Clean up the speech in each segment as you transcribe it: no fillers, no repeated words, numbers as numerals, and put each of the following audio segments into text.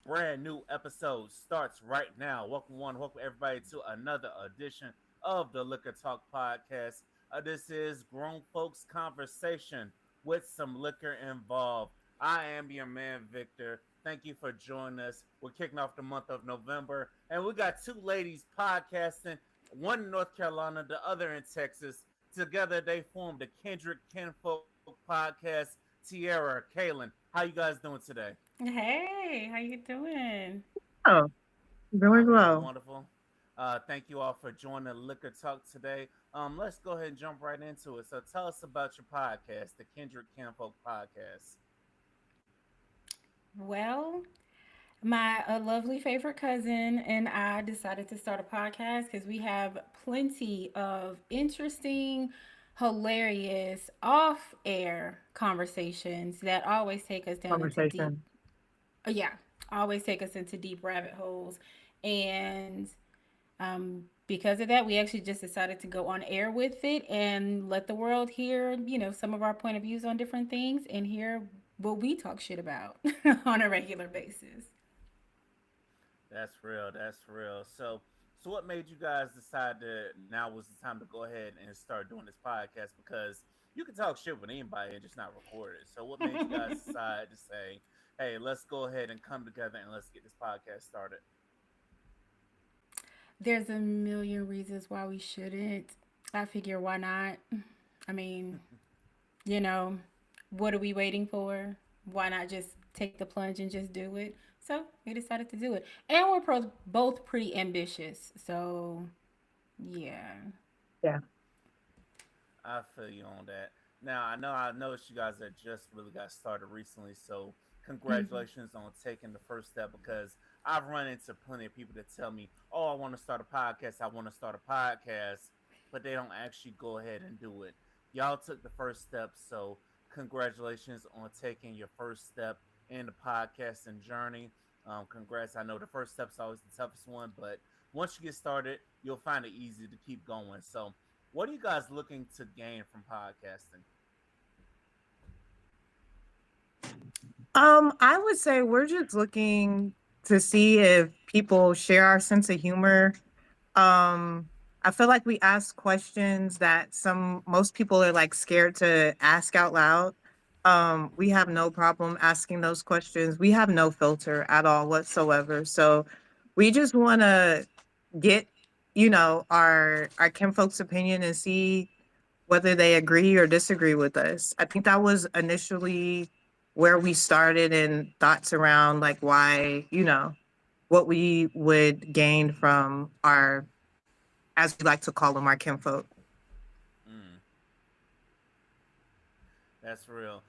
brand new episode starts right now. Welcome everybody to another edition of the Liquor Talk Podcast. This is Grown Folks Conversation with some liquor involved. I am your man, Victor. Thank you for joining us. We're kicking off the month of November, and we got two ladies podcasting, one in North Carolina, the other in Texas. Together, they formed the Kindred Kenfolk Podcast. Tierra, Kaylynn, how you guys doing today? Hey, how you doing? Oh, I'm doing doing well. wonderful. Thank you all for joining Liquor Talk today. Let's go ahead and jump right into it. So tell us about your podcast, the Kindred Kenfolk Podcast. Well, my a lovely favorite cousin and I decided to start a podcast because we have plenty of interesting, hilarious, off-air conversations that always take us down into deep. Conversation. Yeah, always take us into deep rabbit holes, and because of that, we actually just decided to go on air with it and let the world hear, some of our point of views on different things and hear what we talk shit about on a regular basis. That's real. That's real. So what made you guys decide that now was the time to go ahead and start doing this podcast? Because you can talk shit with anybody and just not record it. So what made you guys decide to say, "Hey, let's go ahead and come together and let's get this podcast started"? There's a million reasons why we shouldn't. I figure why not? I mean, you know, what are we waiting for? Why not just take the plunge and just do it? So we decided to do it. And both pretty ambitious. So, yeah. Yeah. I feel you on that. Now I noticed you guys that just really got started recently, so Hmm. congratulations on taking the first step because I've run into plenty of people that tell me, "Oh, I want to start a podcast. I want to start a podcast," but they don't actually go ahead and do it. Y'all took the first step, so congratulations on taking your first step in the podcasting journey. Congrats. I know the first step's always the toughest one, but once you get started, you'll find it easy to keep going. So what are you guys looking to gain from podcasting? I would say we're just looking to see if people share our sense of humor. Um, I feel like we ask questions that most people are like scared to ask out loud. We have no problem asking those questions. We have no filter at all whatsoever. So we just want to get, our kinfolk's opinion and see whether they agree or disagree with us. I think that was initially where we started and thoughts around like why, what we would gain from our, as we like to call them, our kinfolk. Mm, that's real.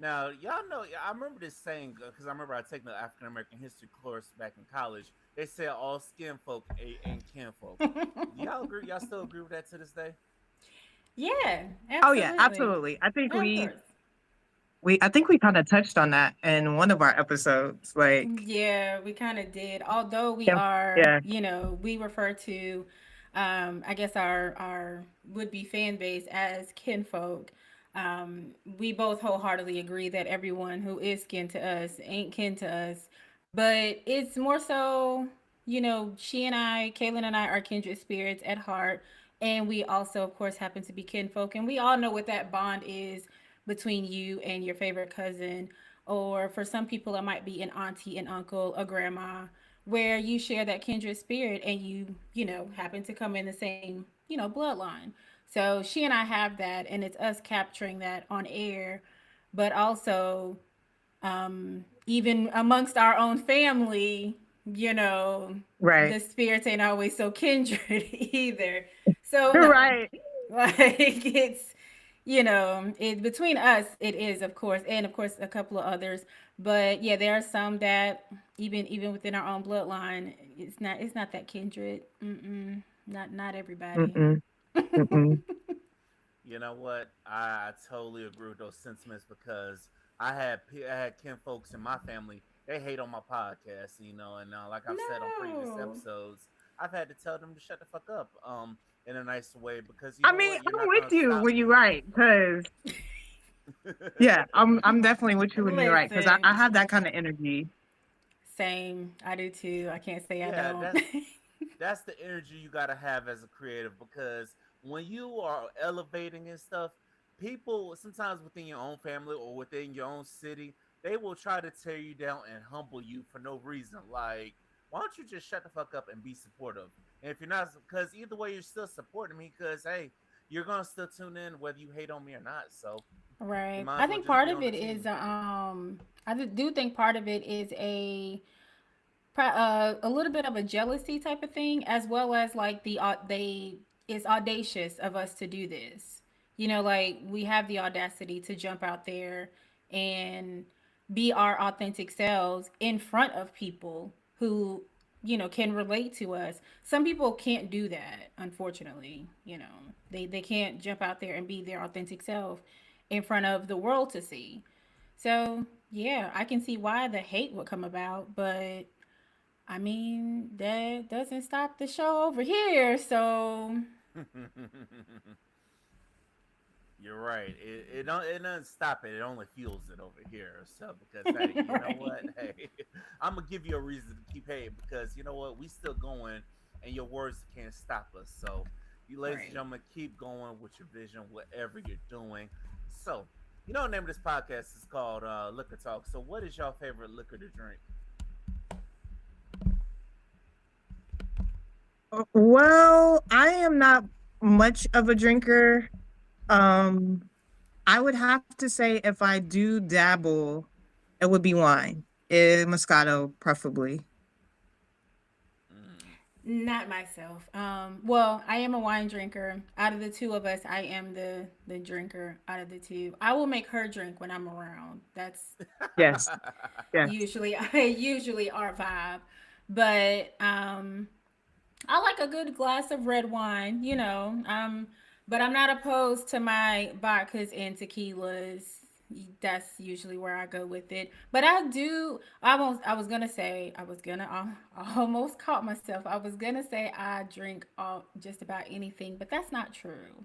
Now, y'all know, I remember this saying because I remember I taking the African American history course back in college. They said all skin folk ain't kinfolk. Do y'all agree? Y'all still agree with that to this day? Yeah, Oh yeah, absolutely. absolutely. I think Yeah, of we course. we I think we kind of touched on that in one of our episodes. Like, Yeah, we kind of did. Although we yeah, are, yeah, we refer to, I guess our would be fan base as kinfolk. We both wholeheartedly agree that everyone who is kin to us ain't kin to us, but it's more so, she and I, Kaylin and I, are kindred spirits at heart, and we also, of course, happen to be kinfolk, and we all know what that bond is between you and your favorite cousin, or for some people it might be an auntie, an uncle, a grandma, where you share that kindred spirit and you happen to come in the same bloodline. So she and I have that, and it's us capturing that on air, but also even amongst our own family, you know right, the spirits ain't always so kindred either. So no, right. like it's it between us it is, of course, and of course a couple of others. But yeah, there are some that even within our own bloodline, it's not that kindred. Not everybody. Mm-mm, mm-mm. You know what? I totally agree with those sentiments because I had kin folks in my family. They hate on my podcast, and like I've said on previous No. episodes, I've had to tell them to shut the fuck up, in a nice way because you I know mean, what? You're I'm not with gonna you stop when you're me. right, because yeah, I'm definitely with you when you're right, because I Listen, have that kind of energy. Same. I do too. I can't say I Yeah, don't. that's the energy you got to have as a creative, because when you are elevating and stuff, people sometimes within your own family or within your own city, they will try to tear you down and humble you for no reason. Like, why don't you just shut the fuck up and be supportive? And if you're not, because either way, you're still supporting me, because hey, you're gonna still tune in whether you hate on me or not. So you Right. might I as well think just part be of on the it is team. do think part of it is a little bit of a jealousy type of thing, as well as like they it's audacious of us to do this. You know, like we have the audacity to jump out there and be our authentic selves in front of people who can relate to us. Some people can't do that, unfortunately. They can't jump out there and be their authentic self in front of the world to see. So yeah, I can see why the hate would come about, but I mean, that doesn't stop the show over here. So, You're right. It doesn't stop it. It only fuels it over here. So because hey, you know what? right, Hey, I'm gonna give you a reason to keep hating, because you know what? We still going, and your words can't stop us. So you, ladies and right. gentlemen, keep going with your vision, whatever you're doing. So the name of this podcast is called Liquor Talk. So what is your favorite liquor to drink? Well, I am not much of a drinker. Um, I would have to say if I do dabble, it would be wine. Moscato, preferably. Mm. Not myself. Well, I am a wine drinker. Out of the two of us, I am the drinker out of the two. I will make her drink when I'm around. That's Yes, yes. usually usually our vibe. But I like a good glass of red wine, but I'm not opposed to my vodkas and tequilas. That's usually where I go with it. But I do. I was gonna say. I was gonna. I almost caught myself. I was gonna say I drink all just about anything, but that's not true.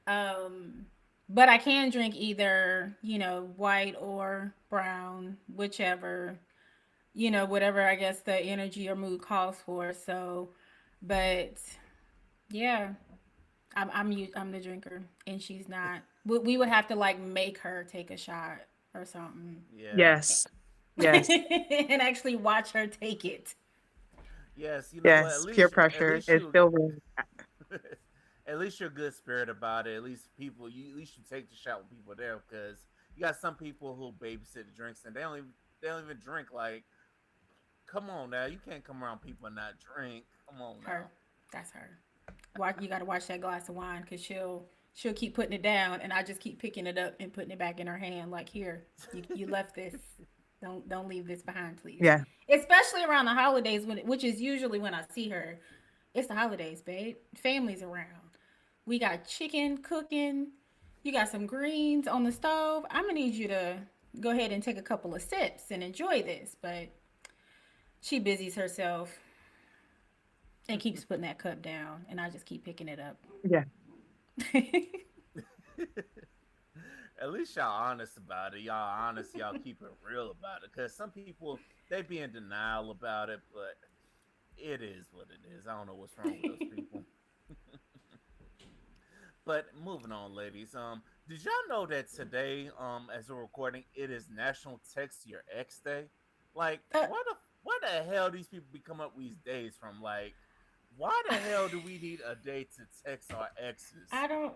Um, but I can drink either, white or brown, whichever, whatever I guess the energy or mood calls for. So, but yeah, I'm the drinker, and she's not. We would have to like make her take a shot or something, Yeah. Yes. Yes. and actually watch her take it. Yes. You know what? Yes. Peer At pressure least is you still real. at least you're good spirit about it. At least at least you take the shot with people there, because you got some people who babysit the drinks and they don't even drink. Like, come on now, you can't come around people and not drink. Come on Her, now. that's her. You got to watch that glass of wine because she'll keep putting it down, and I just keep picking it up and putting it back in her hand. Like, here, you left this. Don't leave this behind, please. Yeah. Especially around the holidays, which is usually when I see her. It's the holidays, babe. Family's around. We got chicken cooking. You got some greens on the stove. I'm gonna need you to go ahead and take a couple of sips and enjoy this. But she busies herself and keeps putting that cup down, and I just keep picking it up. Yeah. At least y'all honest about it. Y'all honest. Y'all keep it real about it. Because some people, they be in denial about it, but it is what it is. I don't know what's wrong with those people. But moving on, ladies. Did y'all know that today, as we're recording, it is National Text Your Ex Day? Like, uh, where the hell these people be coming up with these days from? Like, why the hell do we need a day to text our exes? I don't.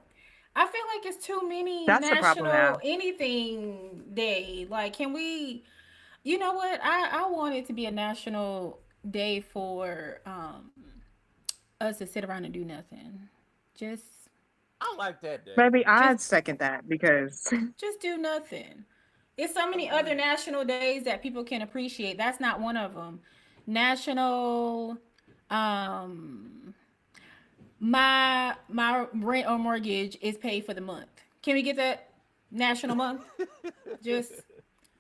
I feel like it's too many That's the problem national now. anything day. Like, can we? You know what? I want it to be a national day for us to sit around and do nothing. Just I like that day. Maybe just I'd second that because just do nothing. It's so many other Agreed. national days that people can appreciate. That's not one of them. National um my rent or mortgage is paid for the month. Can we get that national month? Just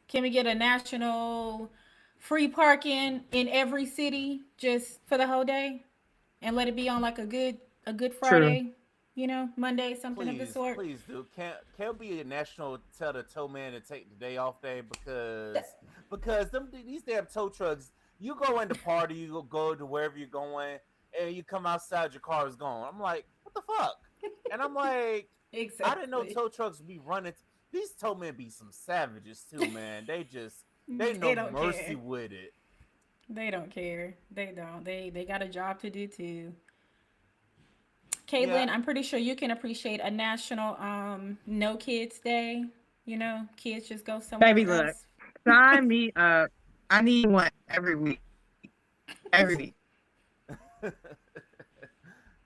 can we get a national free parking in every city just for the whole day and let it be on like a good true. Friday? Monday, something of the Please, sort. please do. Can't be a national tell the tow man to take the day off day because them these damn tow trucks. You go into party, you go to wherever you're going, and you come outside, your car is gone. I'm like, what the fuck? And I'm like, I didn't know Exactly. tow trucks be running. These tow men be some savages too, man. They ain't They no don't mercy care. with it. They don't care. They don't. They got a job to do too. Caitlin, Yeah, I'm pretty sure you can appreciate a national no kids day. Kids just go Baby, somewhere look, else. sign me up. I need one every week. Every week.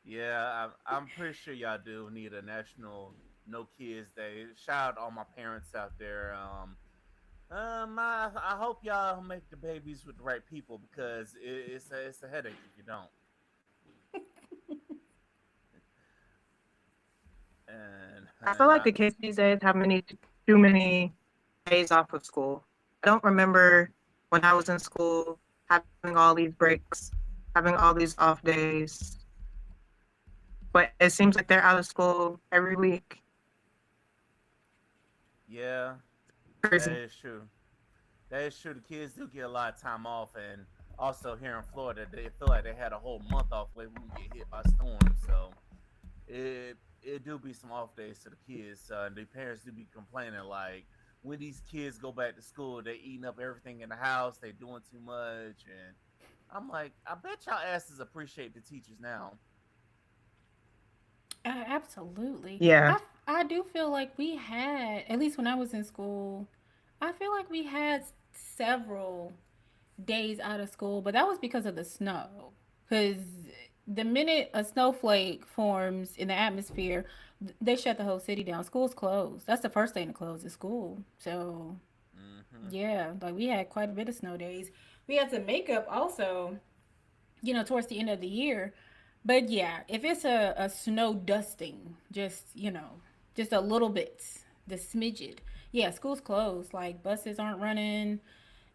yeah. I'm pretty sure y'all do need a national no kids day. Shout out all my parents out there. I hope y'all make the babies with the right people because it's a headache if you don't. I feel And like the kids these days have too many days off of school. I don't remember when I was in school having all these breaks, having all these off days. But it seems like they're out of school every week. yeah, that Crazy. is true. That is true. The kids do get a lot of time off, and also here in Florida, they feel like they had a whole month off when we get hit by storms. So it do be some off days to the kids. And the parents do be complaining like when these kids go back to school, they eating up everything in the house. They doing too much, and I'm like, I bet y'all asses appreciate the teachers now. Absolutely. Yeah. I do feel like we had, at least when I was in school, I feel like we had several days out of school, but that was because of the snow. Because the minute a snowflake forms in the atmosphere, they shut the whole city down. School's closed. That's the first thing to close is school. So, Hmm. yeah, like we had quite a bit of snow days. We had some makeup also, towards the end of the year. But yeah, if it's a snow dusting, just a little bit, the smidget. Yeah, school's closed. Like buses aren't running,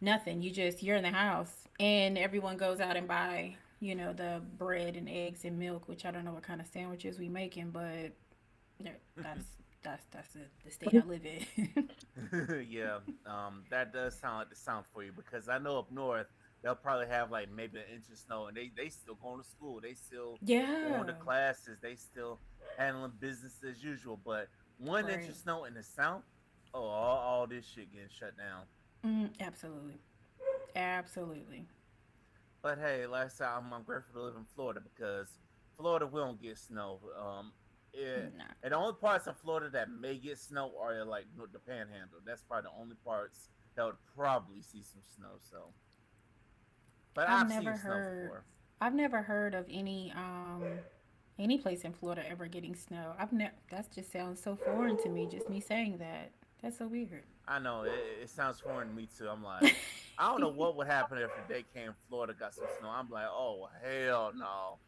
nothing. You're in the house, and everyone goes out and buy, the bread and eggs and milk, which I don't know what kind of sandwiches we making, but yeah, that's the state I live in. Yeah, that does sound like the sound for you because I know up north they'll probably have like maybe an inch of snow, and they still going to school, they still Yeah, going to classes, they still handling business as usual. But 1 inch right. of snow in the south, oh, all this shit getting shut down. Absolutely, absolutely. But hey, last time I'm grateful to live in Florida because Florida we don't get snow. Nah. And the only parts of Florida that may get snow are like the Panhandle. That's probably the only parts that would probably see some snow. So, but I've I've seen never snow heard. before. I've never heard of any place in Florida ever getting snow. That just sounds so foreign to me. Just me saying that. That's so weird. I know it sounds foreign to me too. I'm like, I don't know what would happen if the day came Florida got some snow. I'm like, oh hell no.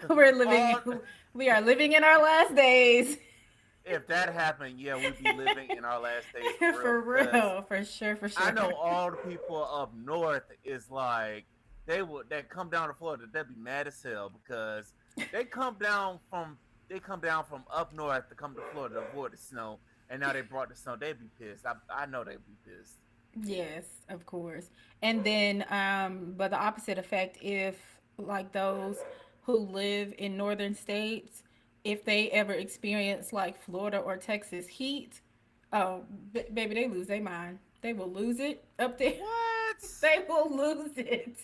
We're living. All We are living in our last days. if that happened, yeah, we'd be living in our last days for real For because real, for sure, for I sure. know all the people up north is like they come down to Florida, they'd be mad as hell because they come down from they come down from up north to come to Florida to avoid the snow, and now they brought the snow. They'd be pissed. I know they'd be pissed. Yes, of course. And then, but the opposite effect, if like those who live in northern states, if they ever experience like Florida or Texas heat, oh, baby, they lose their mind. They will lose it up there. What? They will lose it.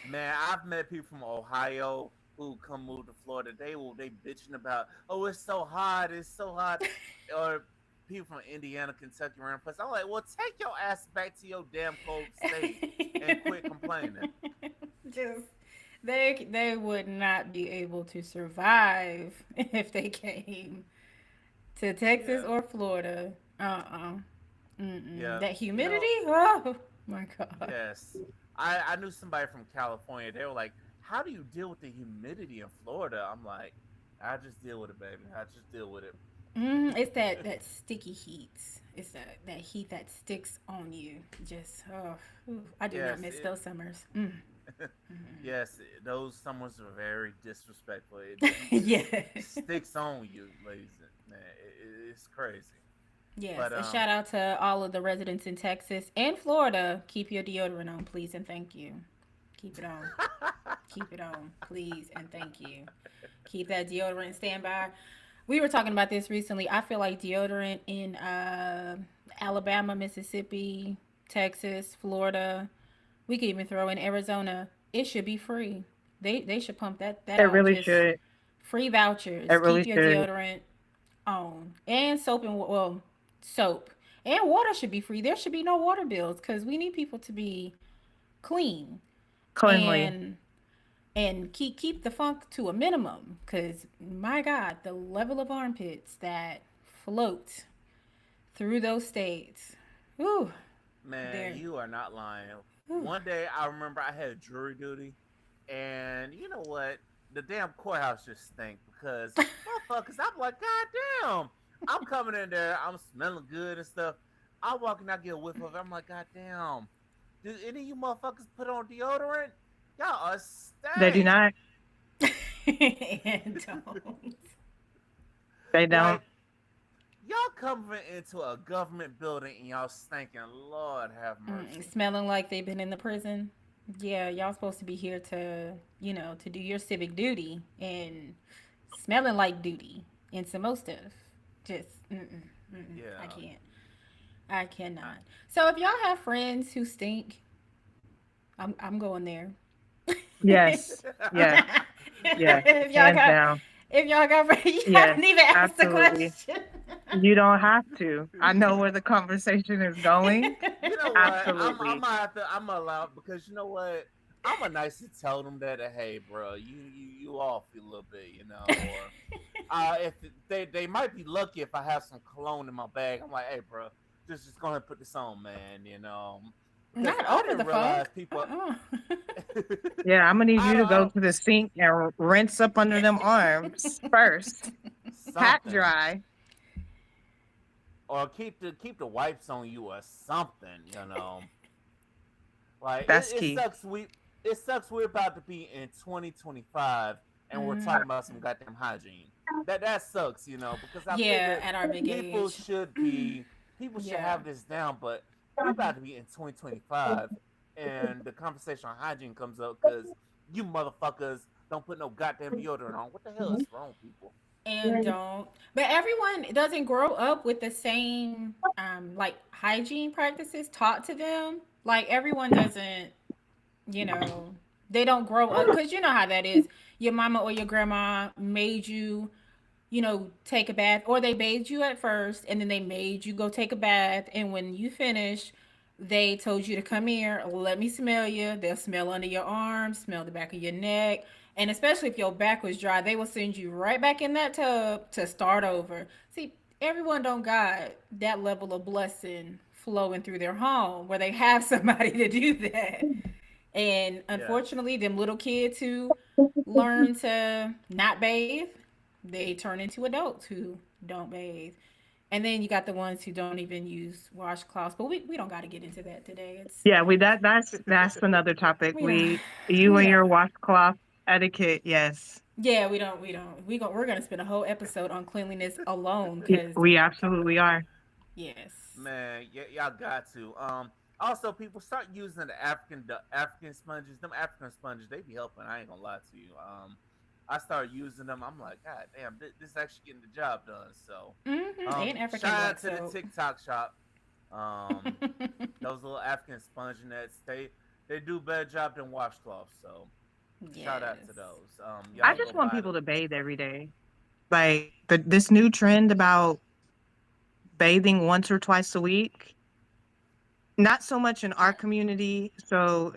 Man, I've met people from Ohio who come move to Florida. They bitching about, oh, it's so hot, or people from Indiana, Kentucky, around place. I'm like, well, take your ass back to your damn cold state and quit complaining. Just they would not be able to survive if they came to Texas Yeah, or Florida. Uh-uh. Mm-mm. yeah. That You humidity? know, Oh my God. yes. I knew somebody from California. They were like, how do you deal with the humidity in Florida? I'm like, I just deal with it, baby. I just deal with It's that it. that sticky heat. It's that heat that sticks on you. Just I do not Yes, miss those summers. Yes, those summers are very disrespectful. It just Yeah. sticks on you, ladies. Man, it's crazy. Yes, But a shout out to all of the residents in Texas and Florida. Keep your deodorant on, please, and thank you. Keep it on. Keep it on, please, and thank you. Keep that deodorant standby. We were talking about this recently. I feel like deodorant in Alabama, Mississippi, Texas, Florida. We could even throw in Arizona. It should be free. They should pump that It out. really Just should. free It vouchers. really Keep your should. deodorant on, and soap and well, soap and water should be free. There should be no water bills because we need people to be clean Cleanly. and keep the funk to a minimum. Because my God, the level of armpits that float through those states, whew, man, they're you are not lying. whew. One day I remember I had jury duty, and you know what? The damn courthouse just stink because motherfuckers. I'm like, God damn! I'm coming in there, I'm smelling good and stuff. I walk and I get a whiff of it. I'm like, God damn! Do any of you motherfuckers put on deodorant? Y'all are They do stank. not. And don't. They don't. Like y'all coming into a government building and y'all stinking. Lord have mercy. Smelling like they've been in the prison. Yeah, y'all supposed to be here to, to do your civic duty and smelling like duty and some more stuff. Just, I Yeah. can't. I cannot. So if y'all have friends who stink, I'm going there. Yes. Yes. Yes. if y'all Hands got down. if y'all got friends, you Yes. haven't even asked the Absolutely. question. You don't have to. I know where the conversation is going. You know what? I'm Absolutely. gonna have to. I'm allowed because you know what? I'm a nice to tell them that hey, bro, you off a little bit, or if they might be lucky if I have some cologne in my bag. I'm like, hey, bro, just go ahead and put this on, man. Because Not I over didn't the realize funk. people. Yeah, I'm gonna need I you don't. to I go don't. to the sink and rinse up under them arms first. Pat Something dry. or keep the wipes on you or something. Like That's it key. sucks. It sucks. We're about to be in 2025 and we're talking about some goddamn hygiene. That sucks. Because I Yeah, figure at our big people age. should be people should Yeah. have this down, but we're about to be in 2025 and the conversation on hygiene comes up because you motherfuckers don't put no goddamn deodorant on. What the hell is wrong, people? And don't. But everyone doesn't grow up with the same like hygiene practices taught to them. Like everyone doesn't, you know, they don't grow up because you know how that is. Your mama or your grandma made you, take a bath, or they bathed you at first and then they made you go take a bath. And when you finish, they told you to come here, let me smell you. They'll smell under your arms, smell the back of your neck. And especially if your back was dry, they will send you right back in that tub to start over. See, everyone don't got that level of blessing flowing through their home where they have somebody to do that. And Yes. unfortunately, them little kids who learn to not bathe, they turn into adults who don't bathe. And then you got the ones who don't even use washcloths. But we don't got to get into that today. It's Yeah, that's another topic. we don't You we and don't your washcloth etiquette, yes. yeah we don't we're gonna spend a whole episode on cleanliness alone because We absolutely are. yes. Man, y'all got to. Also, people start using the African sponges. Them African sponges, they be helping. I ain't gonna lie to you. I started using them. I'm like, God damn, this is actually getting the job done. So, And African shout out black to the soap. TikTok shop. Um, those little African sponge nets, they do a better job than washcloths. So, shout out to Yes. those. I Y'all go just want buy people them. to bathe every day. Like this new trend about bathing once or twice a week. Not so much in our Yeah. community. So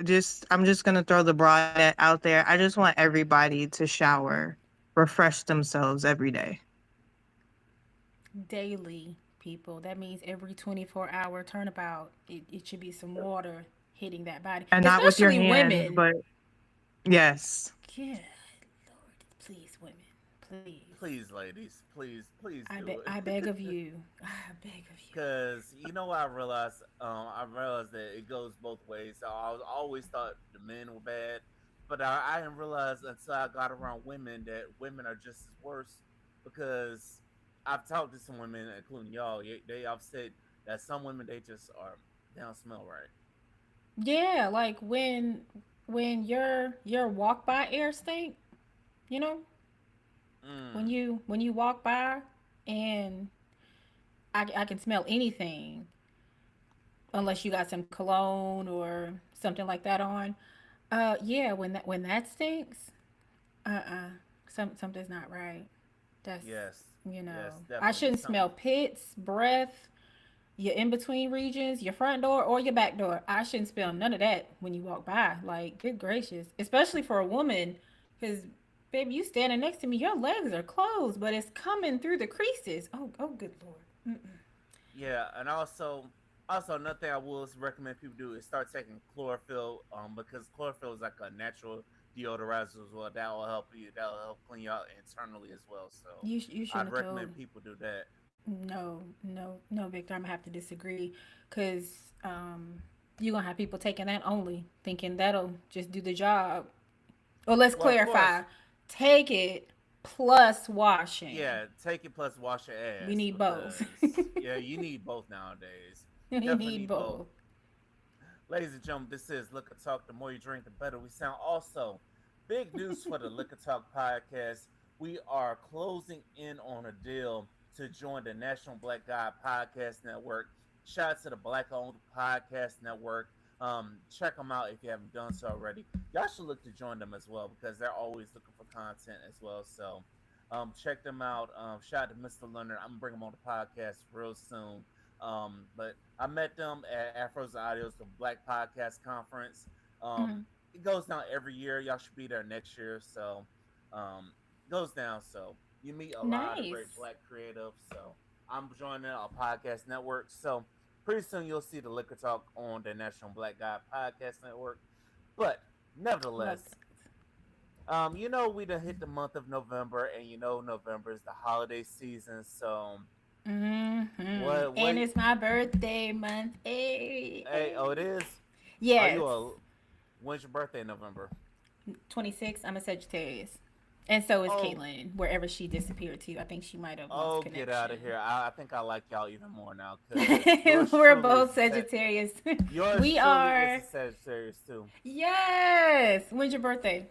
I'm just gonna throw the broad net out there. I just want everybody to shower, refresh themselves every day. Daily, people. That means every 24-hour turnabout, it should be some water hitting that body. And not with your Especially hands, women. but yes. Good Lord. Please, women. Please. Please, ladies, please do I it. beg of you. I beg of you. Cause you know what I realized that it goes both ways. So I was always thought the men were bad, but I didn't realize until I got around women that women are just as worse. Because I've talked to some women, including y'all. They have said that some women they don't smell right. Yeah, like when your walk by air stink, you know, Mm, when you walk by and I can smell anything unless you got some cologne or something like that on. Yeah, when that stinks, something's not right. That's yes, you yes, know, I definitely shouldn't smell something. pits, breath, your in between regions, your front door or your back door. I shouldn't smell none of that when you walk by. Like, good gracious, especially for a woman, because baby, you standing next to me, your legs are closed, but it's coming through the creases. Oh, good lord. Mm-mm. Yeah, and also another thing I will recommend people do is start taking chlorophyll, because chlorophyll is like a natural deodorizer as well. That will help you. That will help clean you out internally as well. So You I'd shouldn't have told. recommend people do that. No, Victor. I'm gonna have to disagree, because you're gonna have people taking that only, thinking that'll just do the job. Well, let's Well, of clarify. course, Take it plus washing. yeah, take it plus wash your We ass need both. because yeah, you need both nowadays. We Definitely need need both. both. Ladies and gentlemen, this is Liquor Talk. The more you drink, the better we sound. Also, big news for the Liquor Talk podcast. We are closing in on a deal to join the National Black Guy Podcast Network. Shout out to the Black Owned Podcast Network. Check them out if you haven't done so already. Y'all should look to join them as well because they're always looking for content as well. So check them out. Shout out to Mr. Leonard. I'm gonna bring him on the podcast real soon. But I met them at Afros and Audios, the Black Podcast Conference. Mhm. It goes down every year. Y'all should be there next year. So it goes down. So you meet a lot of great Nice. black creatives. So I'm joining a podcast network. So pretty soon you'll see the Liquor Talk on the National Black Guy Podcast Network. But Love nevertheless, that. we done hit the month of November, and November is the holiday season. So And what it's my birthday month. Hey, Hey, oh, hey. it is. Are Yes. you a? When's your birthday in November? 26. I'm a Sagittarius. And so is Oh, Kaylynn, wherever she disappeared to. I think she might have lost oh, get out of connection. here! I think I like y'all even more now because yours We're truly is both a set. Sagittarius. Yours We truly is a are. Sagittarius too. Yes. When's your birthday?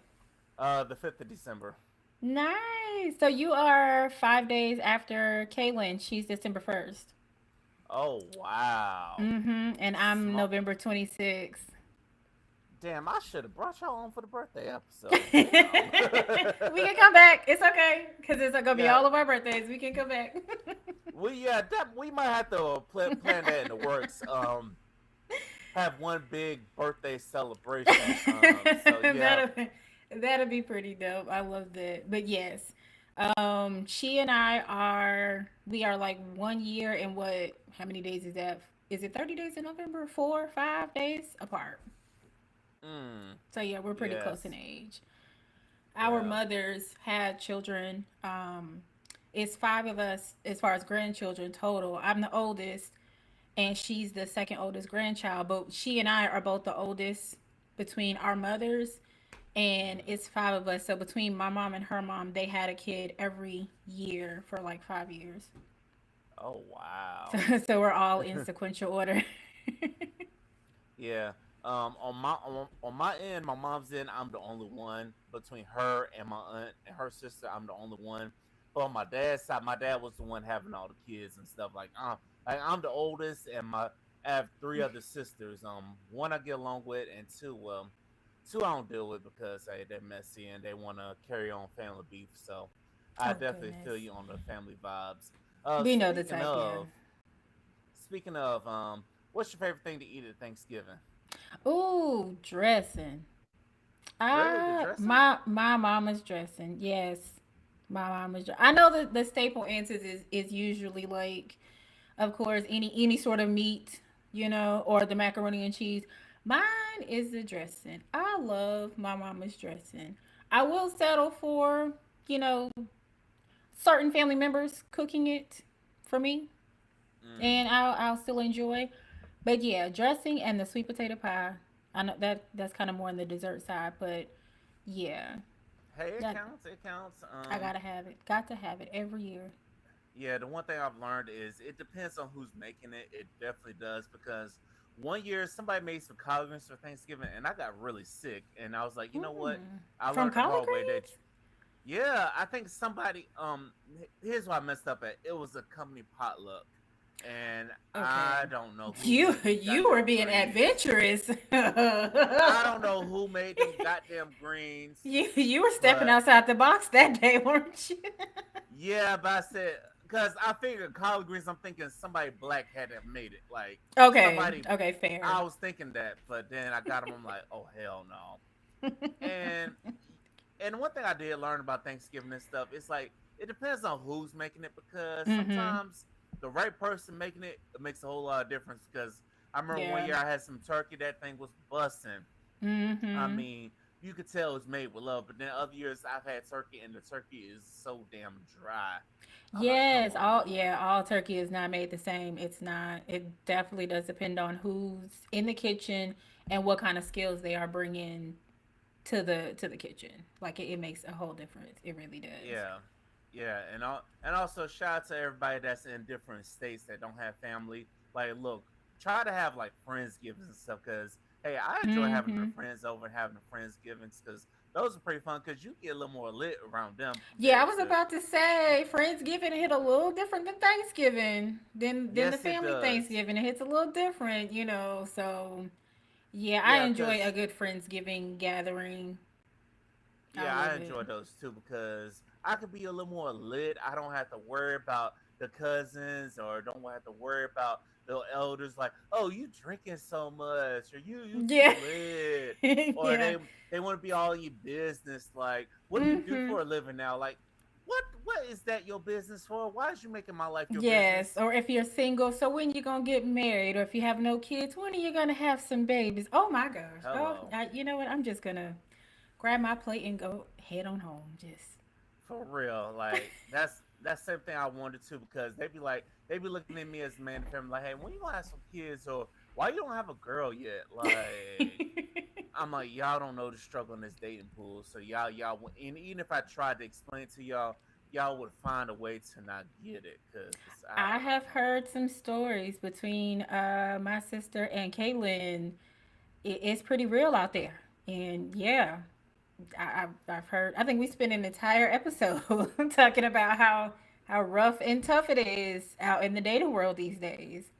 The 5th of December. Nice. So you are 5 days after Kaylin. She's December 1st. Oh wow! And I'm Smart. November 26th. Damn, I should have brought y'all on for the birthday We episode. Damn. can come back. It's okay. Because it's going to be Yeah, all of our birthdays. We can come back. we might have to plan that in the works. Have one big birthday celebration. So yeah. that'll, that'll be pretty dope. I love that. But yes, she and we are like 1 year and what, how many days is that? Is it 30 days in November? 4, 5 days apart. Mm, So yeah, we're pretty close in yes. age. Our Yeah. mothers had children. It's five of us as far as grandchildren total. I'm the oldest, and she's the second oldest grandchild. But she and I are both the oldest between our mothers, and Mm. it's five of us. So between my mom and her mom, they had a kid every year for like 5 years. Oh wow. So we're all in sequential order. Yeah. On my end, my mom's end, I'm the only one between her and my aunt and her sister. I'm the only one. But on my dad's side, my dad was the one having all the kids and stuff. I'm the oldest, and I have three other sisters. One I get along with, and two I don't deal with because hey, they're messy and they want to carry on family beef. So I Oh definitely goodness, feel you on the family vibes. we know the Speaking type. Yeah. of, speaking of, what's your favorite thing to eat at Thanksgiving? Ooh, dressing. Really, the dressing? My mama's dressing. Yes, my mama's. I know that the staple answers is usually like, of course, any sort of meat, or the macaroni and cheese. Mine is the dressing. I love my mama's dressing. I will settle for, you know, certain family members cooking it for me, Mm. and I'll still enjoy. But yeah, dressing and the sweet potato pie. I know that's kind of more on the dessert side, but yeah, Hey, it that counts. It counts. I gotta have it. Got to have it every year. Yeah, the one thing I've learned is it depends on who's making it. It definitely does because one year somebody made some collard greens for Thanksgiving and I got really sick and I was like, you know what? I From learned the collard hard way that greens? yeah, I think somebody here's what I messed up at. It was a company potluck and Okay. I don't know who You made them you were goddamn being greens. adventurous. I don't know who made them goddamn greens, You were stepping but outside the box that day, weren't you? yeah, but I said because I figured collard greens. I'm thinking somebody black had to have made it. Like Okay. somebody, Okay. Fair. I was thinking that, but then I got them. I'm like, oh hell no. And and one thing I did learn about Thanksgiving and stuff, it's like it depends on who's making it because Mm-hmm. sometimes the right person making it makes a whole lot of difference. Because I remember one Yeah. year I had some turkey, that thing was busting. I Mm-hmm. mean, you could tell it's made with love. But then other years I've had turkey and the turkey is so damn dry. I'm like, come Yes, on now. all turkey is not made the same. It's not. It definitely does depend on who's in the kitchen and what kind of skills they are bringing to the kitchen. Like it makes a whole difference. It really does. Yeah, yeah, and also shout out to everybody that's in different states that don't have family. Like, look, try to have like friendsgivings and stuff. Cause hey, I enjoy having the Mm-hmm. friends over and having the friendsgivings. Cause those are pretty fun. Cause you get a little more lit around them Yeah, I compared was to about to say Friendsgiving hit a little different than Thanksgiving. Than the yes, it family does. Thanksgiving. It hits a little different, you know. So yeah, I Yeah, enjoy a cause good Friendsgiving gathering. I yeah, I love it. enjoy those too because I could be a little more lit. I don't have to worry about the cousins or don't have to worry about the elders like, oh, you drinking so much or you too Yeah. lit or Yeah. they want to be all in your business like, what do you do Mm-hmm. for a living now? Like, what is that your business for? Why is you making my life your Yes. business? Or if you're single, so when you gonna get married? Or if you have no kids, when are you gonna have some babies? Oh my gosh. Oh, Hello. you know what? I'm just gonna grab my plate and go head on home. Just. For real, like that's the same thing I wanted to because they be looking at me as a man of the family like, hey, when you gonna have some kids or why you don't have a girl yet? Like I'm like y'all don't know the struggle in this dating pool, so and even if I tried to explain to y'all, y'all would find a way to not get it because I I don't have know. heard some stories between my sister and Kaylynn. It's pretty real out there, and yeah, I've heard. I think we spent an entire episode talking about how rough and tough it is out in the dating world these days.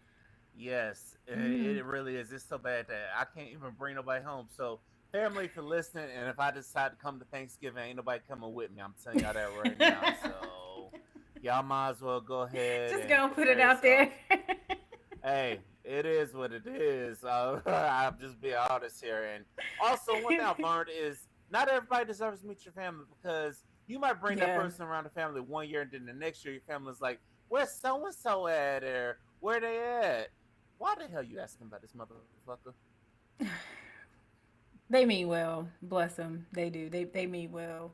Yes, Mm. it really is. It's so bad that I can't even bring nobody home. So, family, if you're listening, and if I decide to come to Thanksgiving, ain't nobody coming with me. I'm telling y'all that right now. So, y'all might as well go ahead Just and gonna put it prepare out yourself. there. Hey, it is what it is. I'm just being honest here. And also, one thing I've learned is not everybody deserves to meet your family because you might bring that Yeah. person around the family one year, and then the next year your family's like, "Where's so and so at? Or where they at? Why the hell you asking about this motherfucker?" They mean well. Bless them. They do. They mean well.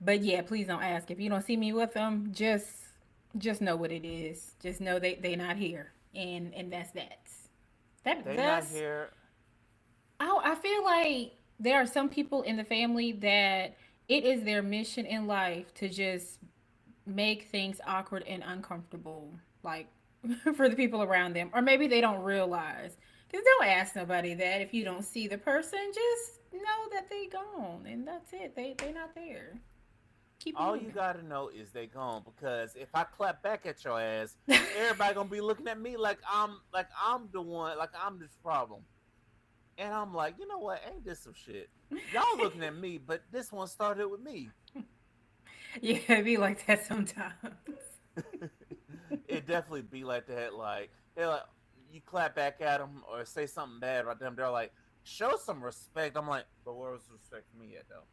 But yeah, please don't ask. If you don't see me with them, just know what it is. Just know they not here, and that's that. They not That's. here. I feel like there are some people in the family that it is their mission in life to just make things awkward and uncomfortable, like for the people around them, or maybe they don't realize. Because don't ask nobody that if you don't see the person. Just know that they gone, and that's it. They not there. Keep it All you moving. gotta know is they gone because if I clap back at your ass, everybody gonna be looking at me like I'm the one, like I'm this problem. And I'm like, you know what? Ain't this some shit? Y'all looking at me, but this one started with me. Yeah, it be like that sometimes. It definitely be like that. Like they're like, you clap back at them or say something bad about them. They're like, show some respect. I'm like, but where was the respect for me at though?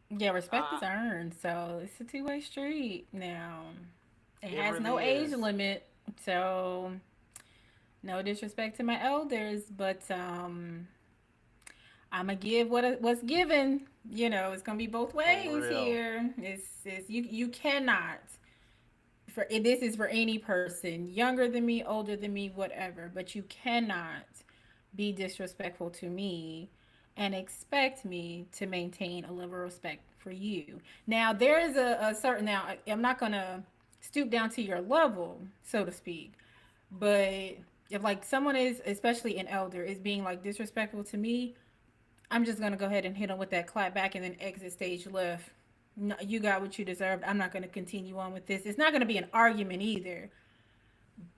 Yeah, respect Uh, is earned, so it's a two-way street now. It it has no really age is. limit, so no disrespect to my elders, but I'm gonna give what's given. You know, it's gonna be both For ways real. here. It's you cannot. this is for any person, younger than me, older than me, whatever, but you cannot be disrespectful to me and expect me to maintain a level of respect for you. Now, there is a certain, now, I'm not going to stoop down to your level, so to speak, but if like someone is, especially an elder, is being like disrespectful to me, I'm just gonna go ahead and hit them with that clap back and then exit stage left. No, you got what you deserved. I'm not gonna continue on with this. It's not gonna be an argument either,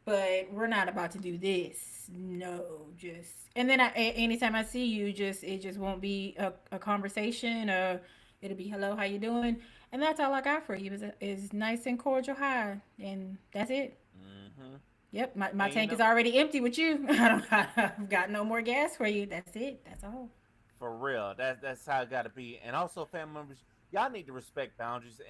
but we're not about to do this. No, just and then anytime I see you, just it just won't be a conversation. It'll be hello, how you doing, and that's all I got for you is nice and cordial hi, and that's it. Mm-hmm. Yep, my And you tank know, is already empty with you. I've got no more gas for you. That's it. That's all. for real, that's how it got to be. And also, family members, y'all need to respect boundaries.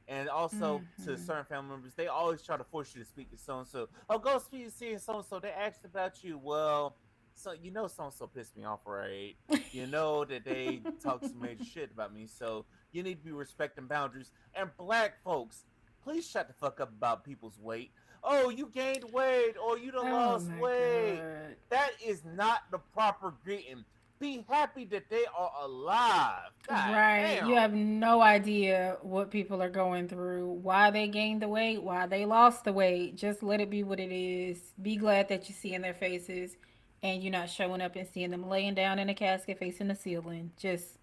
And also to Mm-hmm. certain family members, they always try to force you to speak to so and so. Oh, go speak to see so and so. They asked about you. Well, so you know so and so pissed me off, right? You know that they talk some major shit about me. So you need to be respecting boundaries. And black folks, please shut the fuck up about people's weight. Oh, you gained weight, or you done Oh lost my weight. god. That is not the proper greeting. Be happy that they are alive. God Right. You damn. have no idea what people are going through, why they gained the weight, why they lost the weight. Just let it be what it is. Be glad that you see in their faces and you're not showing up and seeing them laying down in a casket facing the ceiling. Just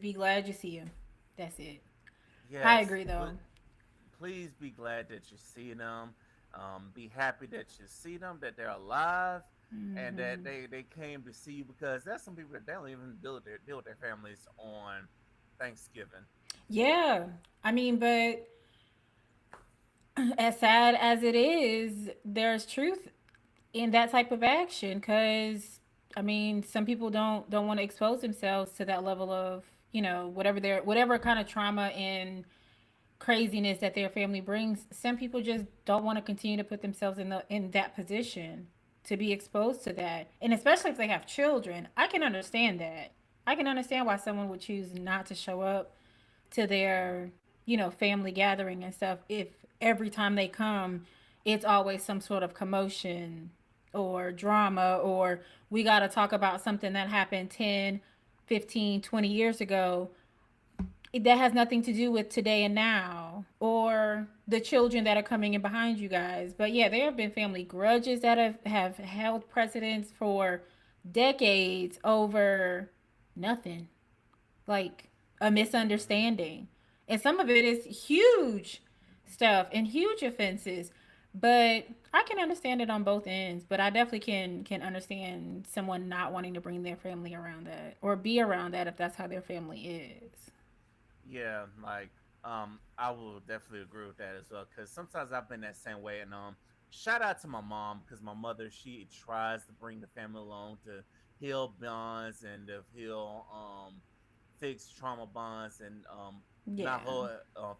be glad you see them. That's it. I Yes, agree though. please be glad that you see them. Be happy that you see them, that they're alive, and that Hmm. they came to see you because there's some people that they don't even deal with their families on Thanksgiving. Yeah. I mean, but as sad as it is, there's truth in that type of action because I mean, some people don't want to expose themselves to that level of whatever their whatever kind of trauma and craziness that their family brings. Some people just don't want to continue to put themselves in that position to be exposed to that, and especially if they have children. I can understand that. I can understand why someone would choose not to show up to their family gathering and stuff if every time they come it's always some sort of commotion or drama or we got to talk about something that happened 10, 15, 20 years ago that has nothing to do with today and now or the children that are coming in behind you guys. But yeah, there have been family grudges that have held precedence for decades over nothing, like a Mm-hmm. misunderstanding. And some of it is huge stuff and huge offenses. But I can understand it on both ends, but I definitely can understand someone not wanting to bring their family around that or be around that if that's how their family is. Yeah, like I will definitely agree with that as well. Because sometimes I've been that same way, and shout out to my mom because my mother she tries to bring the family along to heal bonds and to heal fix trauma bonds and not Yeah. hold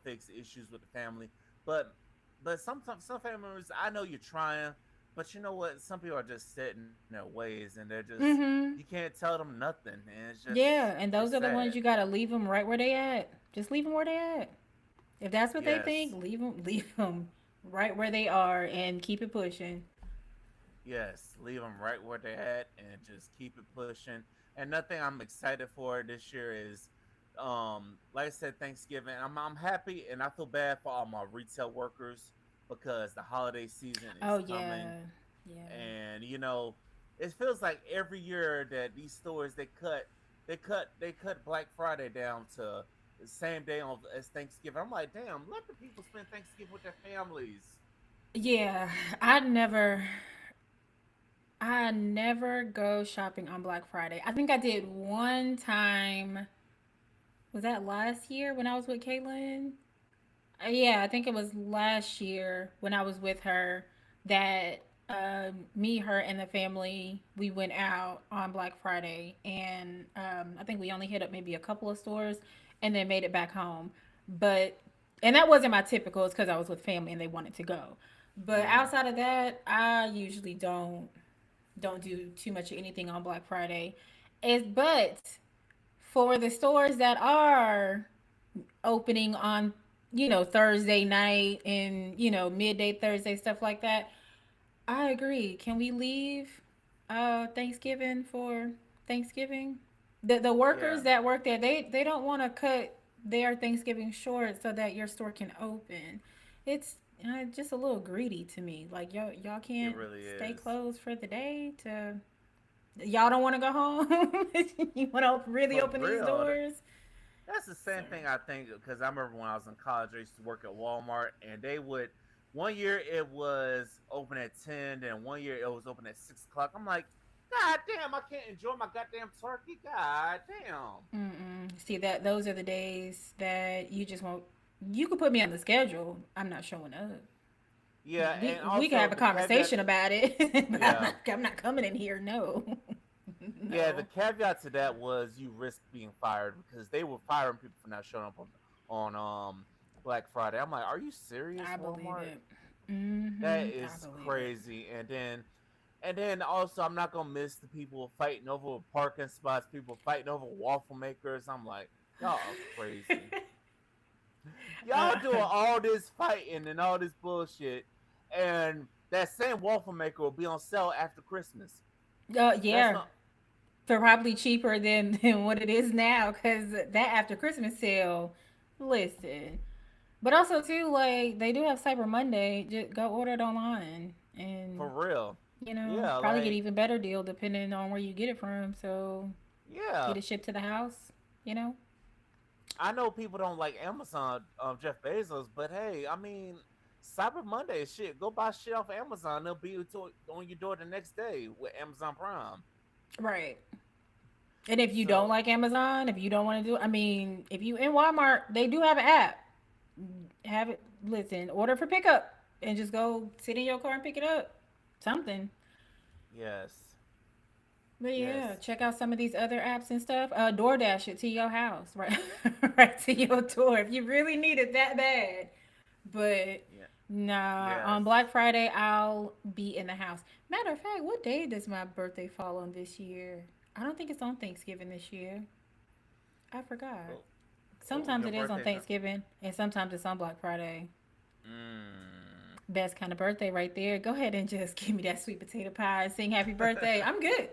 fix issues with the family. But sometimes some family members I know you're trying, but you know what? Some people are just set in their ways, and they're just you Mhm. can't tell them nothing, and Yeah, and it's those are the sad. ones you got to leave them right where they at. Just leave them where they at. If that's what they Yes. think, leave them right where they are and keep it pushing. Yes, leave them right where they're at and just keep it pushing. And nothing I'm excited for this year is, like I said, Thanksgiving. I'm happy and I feel bad for all my retail workers because the holiday season Oh is coming, yeah. Yeah. and it feels like every year that these stores they cut Black Friday down to the same day as Thanksgiving. I'm like, damn, let the people spend Thanksgiving with their families. Yeah, I never I never go shopping on Black Friday. I think I did one time. Was that last year when I was with Kaylynn? Yeah, I think it was last year when I was with her that me, her, and the family we went out on Black Friday, and I think we only hit up maybe a couple of stores, and then made it back home. But and that wasn't my typical. It's because I was with family and they wanted to go. But Mm-hmm. outside of that, I usually don't do too much of anything on Black Friday. But for the stores that are opening on Thursday night and, midday Thursday, stuff like that. I agree. Can we leave Thanksgiving for Thanksgiving? The Yeah, workers that work there, they don't want to cut their Thanksgiving short so that your store can open. It's just a little greedy to me. Like y'all it can't really stay is. closed for the day to y'all don't want to go home. You want to really For open these real. doors? That's the So same thing I think because I remember when I was in college, I used to work at Walmart, and they would one year it was open at 10, and one year it was open at 6 o'clock. I'm like, God damn, I can't enjoy my goddamn turkey. God damn. see that those are the days that you just won't. You could put me on the schedule. I'm not showing up. Yeah, and We can also have a the caveat. conversation about it, but Yeah, I'm not coming in here. No, yeah. The no. caveat to that was you risk being fired because they were firing people for not showing up on Black Friday. I'm like, are you serious, I believe Walmart? it. That I is believe it. crazy. And then also I'm not gonna miss the people fighting over parking spots, people fighting over waffle makers. I'm like, y'all are crazy. uh, Y'all doing all this fighting and all this bullshit, and that same waffle maker will be on sale after Christmas. That's yeah, not. for probably cheaper than what it is now. Cause that after Christmas sale, listen. But also too, like they do have Cyber Monday. Just go order it online, For and real. Yeah, probably get like, even better deal depending on where you get it from. So yeah. get it shipped to the house. You know. I know people don't like Amazon, Jeff Bezos, but hey, I mean, Cyber Monday is shit. Go buy shit off of Amazon. They'll be on your door the next day with Amazon Prime. Right. And if you don't So like Amazon, if you don't want to do, I mean, if you in Walmart, they do have an app. Have it. Listen, order for pickup, and just go sit in your car and pick it up. Something. yes, But yeah, yes, check out some of these other apps and stuff. DoorDash it to your house, right, right to your door if you really need it that bad. But yeah, nah, yes. on Black Friday I'll be in the house. Matter of fact, what day does my birthday fall on this year? I don't think it's on Thanksgiving this year. I forgot. Oh, oh, Sometimes your it is on birthday's on. Thanksgiving, and sometimes it's on Black Friday. Mm. Best kind of birthday right there. Go ahead and just give me that sweet potato pie and sing happy birthday. I'm good.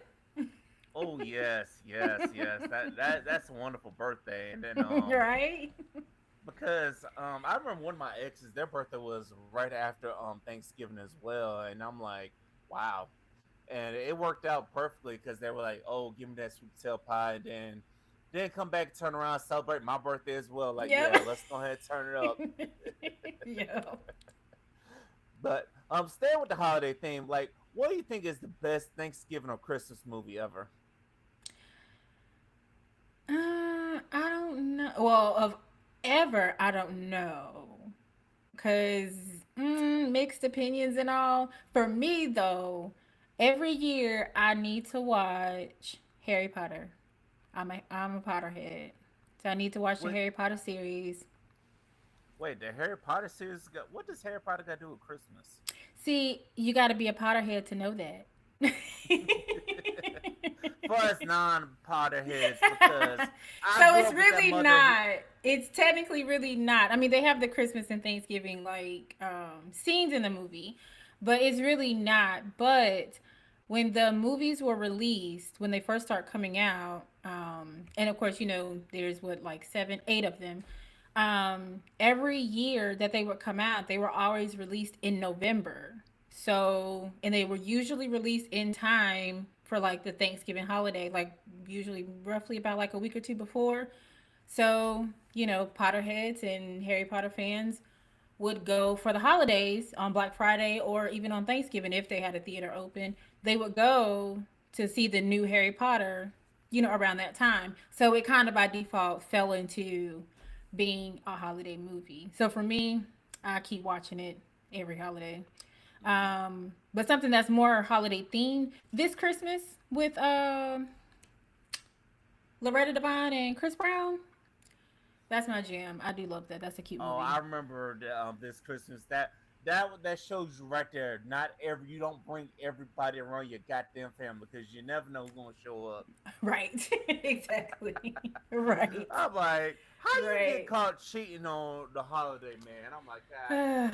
Oh yes, yes, yes. That's a wonderful birthday. And then Right? because I remember one of my exes, their birthday was right after Thanksgiving as well, and I'm like, wow. And it worked out perfectly because they were like, "Oh, give me that sweet potato pie," and then come back, turn around, celebrate my birthday as well. Like, Yep. yeah, let's go ahead and turn it up. Yep. But staying with the holiday theme, like, what do you think is the best Thanksgiving or Christmas movie ever? I don't know. Well, of ever, I don't know. Because mixed opinions and all. For me, though, every year I need to watch Harry Potter. I'm a Potterhead. So I need to watch the What? Harry Potter series. Wait, the Harry Potter series. What does Harry Potter got to do with Christmas? See, you got to be a Potterhead to know that. For us non-Potterheads, because I So grew it's up with that really mother who. not. It's technically really not. I mean, they have the Christmas and Thanksgiving like scenes in the movie, but it's really not. But when the movies were released, when they first start coming out, and of course, there's what like seven, eight of them. Every year that they would come out, they were always released in November. So, and they were usually released in time for like the Thanksgiving holiday, like usually roughly about like a week or two before. So, Potterheads and Harry Potter fans would go for the holidays on Black Friday or even on Thanksgiving if they had a theater open. They would go to see the new Harry Potter, around that time. So it kind of by default fell into being a holiday movie. So for me, I keep watching it every holiday. But something that's more holiday themed this Christmas with Loretta Devine and Chris Brown. That's my jam. I do love that. That's a cute Oh, movie. I remember this Christmas that shows you right there. Not every you don't bring everybody around your goddamn family because you never know who's gonna show up. Right. Exactly. Right. I'm like, How you get Right. caught cheating on the holiday, man? I'm like, God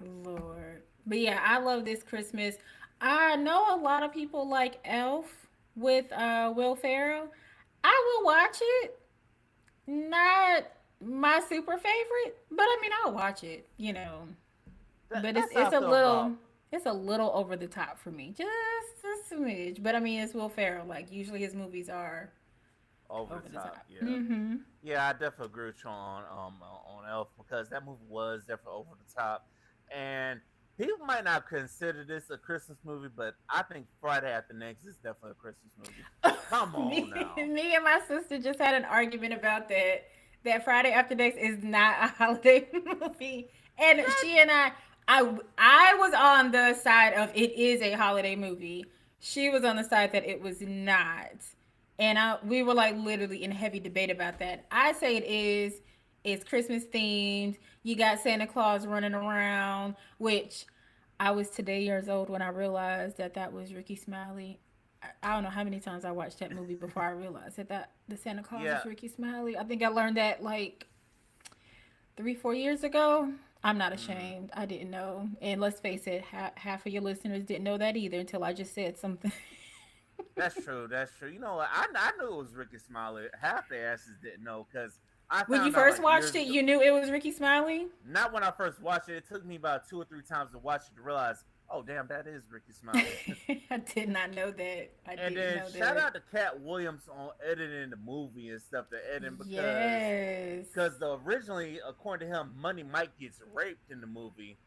Lord. But yeah, I love this Christmas. I know a lot of people like Elf with Will Ferrell. I will watch it. Not my super favorite, but I mean I'll watch it, you know. But that's how I feel about. it's a little over the top for me. Just a smidge. But I mean it's Will Ferrell. Like usually his movies are Over over the the top, top. yeah. Mm-hmm. Yeah, I definitely agree with you on Elf because that movie was definitely over the top, and people might not consider this a Christmas movie, but I think Friday After Next is definitely a Christmas movie. Come on me, now. me and my sister just had an argument about that. That Friday After Next is not a holiday movie, and That she and I was on the side of it is a holiday movie. She was on the side that it was not, and we were like literally in heavy debate about that. I say it is. It's Christmas themed. You got Santa Claus running around, which I was today years old when I realized that that was Ricky Smiley. I don't know how many times I watched that movie before I realized that the Santa Claus yeah. was Ricky Smiley. I think I learned that like 3 4 years ago. I'm not Mhm. ashamed. I didn't know, and let's face it, half of your listeners didn't know that either until I just said something. That's true. That's true. You know what? I knew it was Ricky Smiley. Half the asses didn't know because I When you found out first like watched years it, ago. you knew it was Ricky Smiley. Not when I first watched it. It took me about 2 or 3 times to watch it to realize, oh damn, that is Ricky Smiley. I did not know that. I And didn't then know shout that. out to Cat Williams on editing the movie and stuff. The editing Yes. because the originally, according to him, Money Mike gets raped in the movie,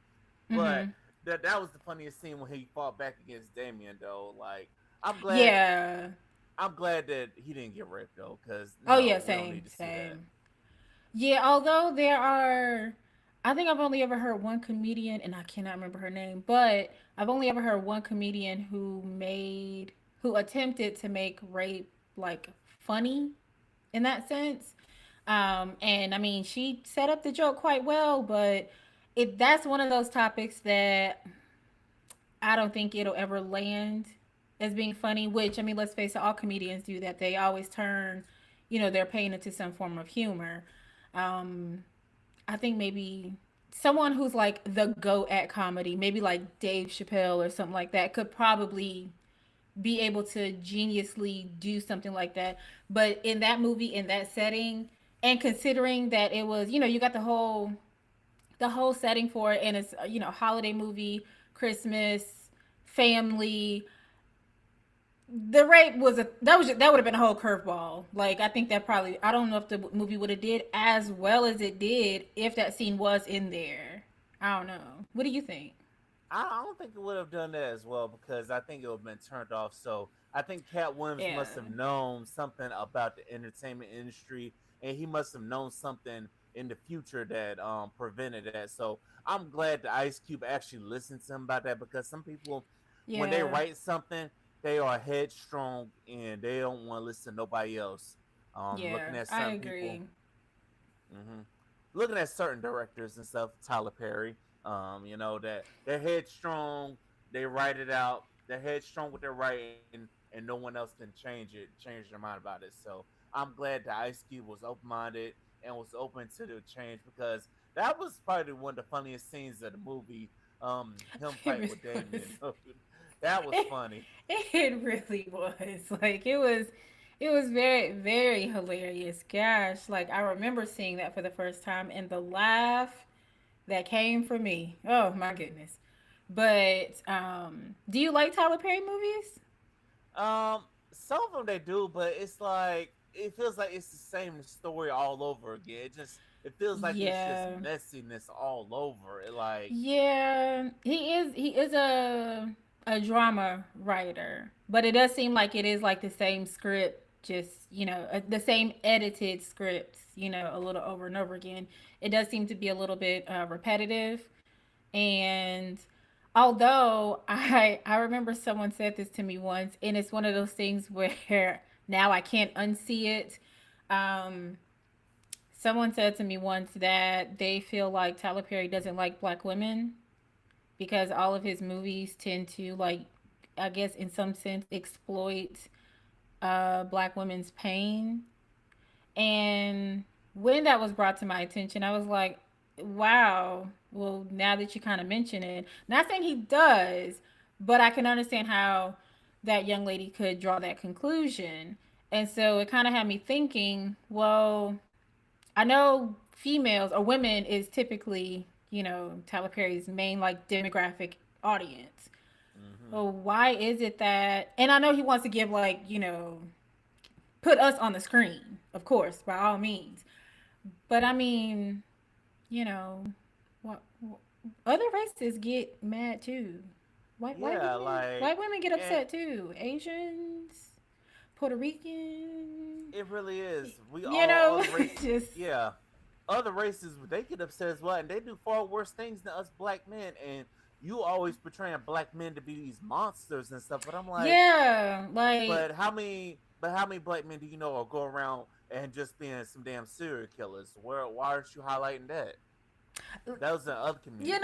but Mhm. that was the funniest scene when he fought back against Damien. Though, like I'm glad Yeah. I'm glad that he didn't get raped though, because Oh yeah, no, we don't same, need to see that. same. Yeah, although there are, I think I've only ever heard one comedian, and I cannot remember her name, but I've only ever heard one comedian who attempted to make rape like funny in that sense. And I mean, she set up the joke quite well, but that's one of those topics that I don't think it'll ever land as being funny, which I mean, let's face it, all comedians do that. They always turn, their pain into some form of humor. Um, I think maybe someone who's like the go at comedy, maybe like Dave Chappelle or something like that, could probably be able to geniusly do something like that. But in that movie, in that setting, and considering that it was, you got the whole setting for it, and it's holiday movie, Christmas, family. The rape was that would have been a whole curveball. Like I think that probably I don't know if the movie would have did as well as it did if that scene was in there. I don't know. What do you think? I don't think it would have done that as well because I think it would have been turned off. So I think Cat Williams Yeah. must have known something about the entertainment industry, and he must have known something in the future that prevented that. So I'm glad the Ice Cube actually listened to him about that because some people, when they Yeah. write something, they are headstrong and they don't want to listen to nobody else. Yeah. Looking at I certain people, agree. hmm looking at certain directors and stuff, Tyler Perry, that they're headstrong, they write it out, they're headstrong with their writing, and no one else can change their mind about it. So I'm glad that Ice Cube was open minded and was open to the change because that was probably one of the funniest scenes of the movie. Him It fighting really with was. Damien. That was It, funny. it really was. Like it was very very hilarious. Gosh, like I remember seeing that for the first time and the laugh that came from me. Oh my goodness. But do you like Tyler Perry movies? Some of them they do, but it's like it feels like it's the same story all over again. It feels like it's just Yeah. messiness all over. It like Yeah, he is a drama writer, but it does seem like it is like the same script, just the same edited scripts, a little over and over again. It does seem to be a little bit repetitive, and although I remember someone said this to me once, and it's one of those things where now I can't unsee it. Um, Someone said to me once that they feel like Tyler Perry doesn't like black women because all of his movies tend to like, I guess in some sense, exploit black women's pain. And when that was brought to my attention, I was like, wow. Well, now that you kind of mention it, not saying he does, but I can understand how that young lady could draw that conclusion. And so it kind of had me thinking, well, I know females or women is typically, Tyler Perry's main like demographic audience. Hmm. Well, why is it that, and I know he wants to give like, put us on the screen, of course, by all means. But I mean, you know, what other races get mad too. Yeah, like, White women get and upset too. Asians, Puerto Rican, it really is. We you all know, other race, just yeah, other races they get upset as well, and they do far worse things than us black men. And you always portraying black men to be these monsters and stuff, but I'm like, yeah, like but how many black men do you know are go around and just being some damn serial killers? Why aren't you highlighting that? Those are other communities.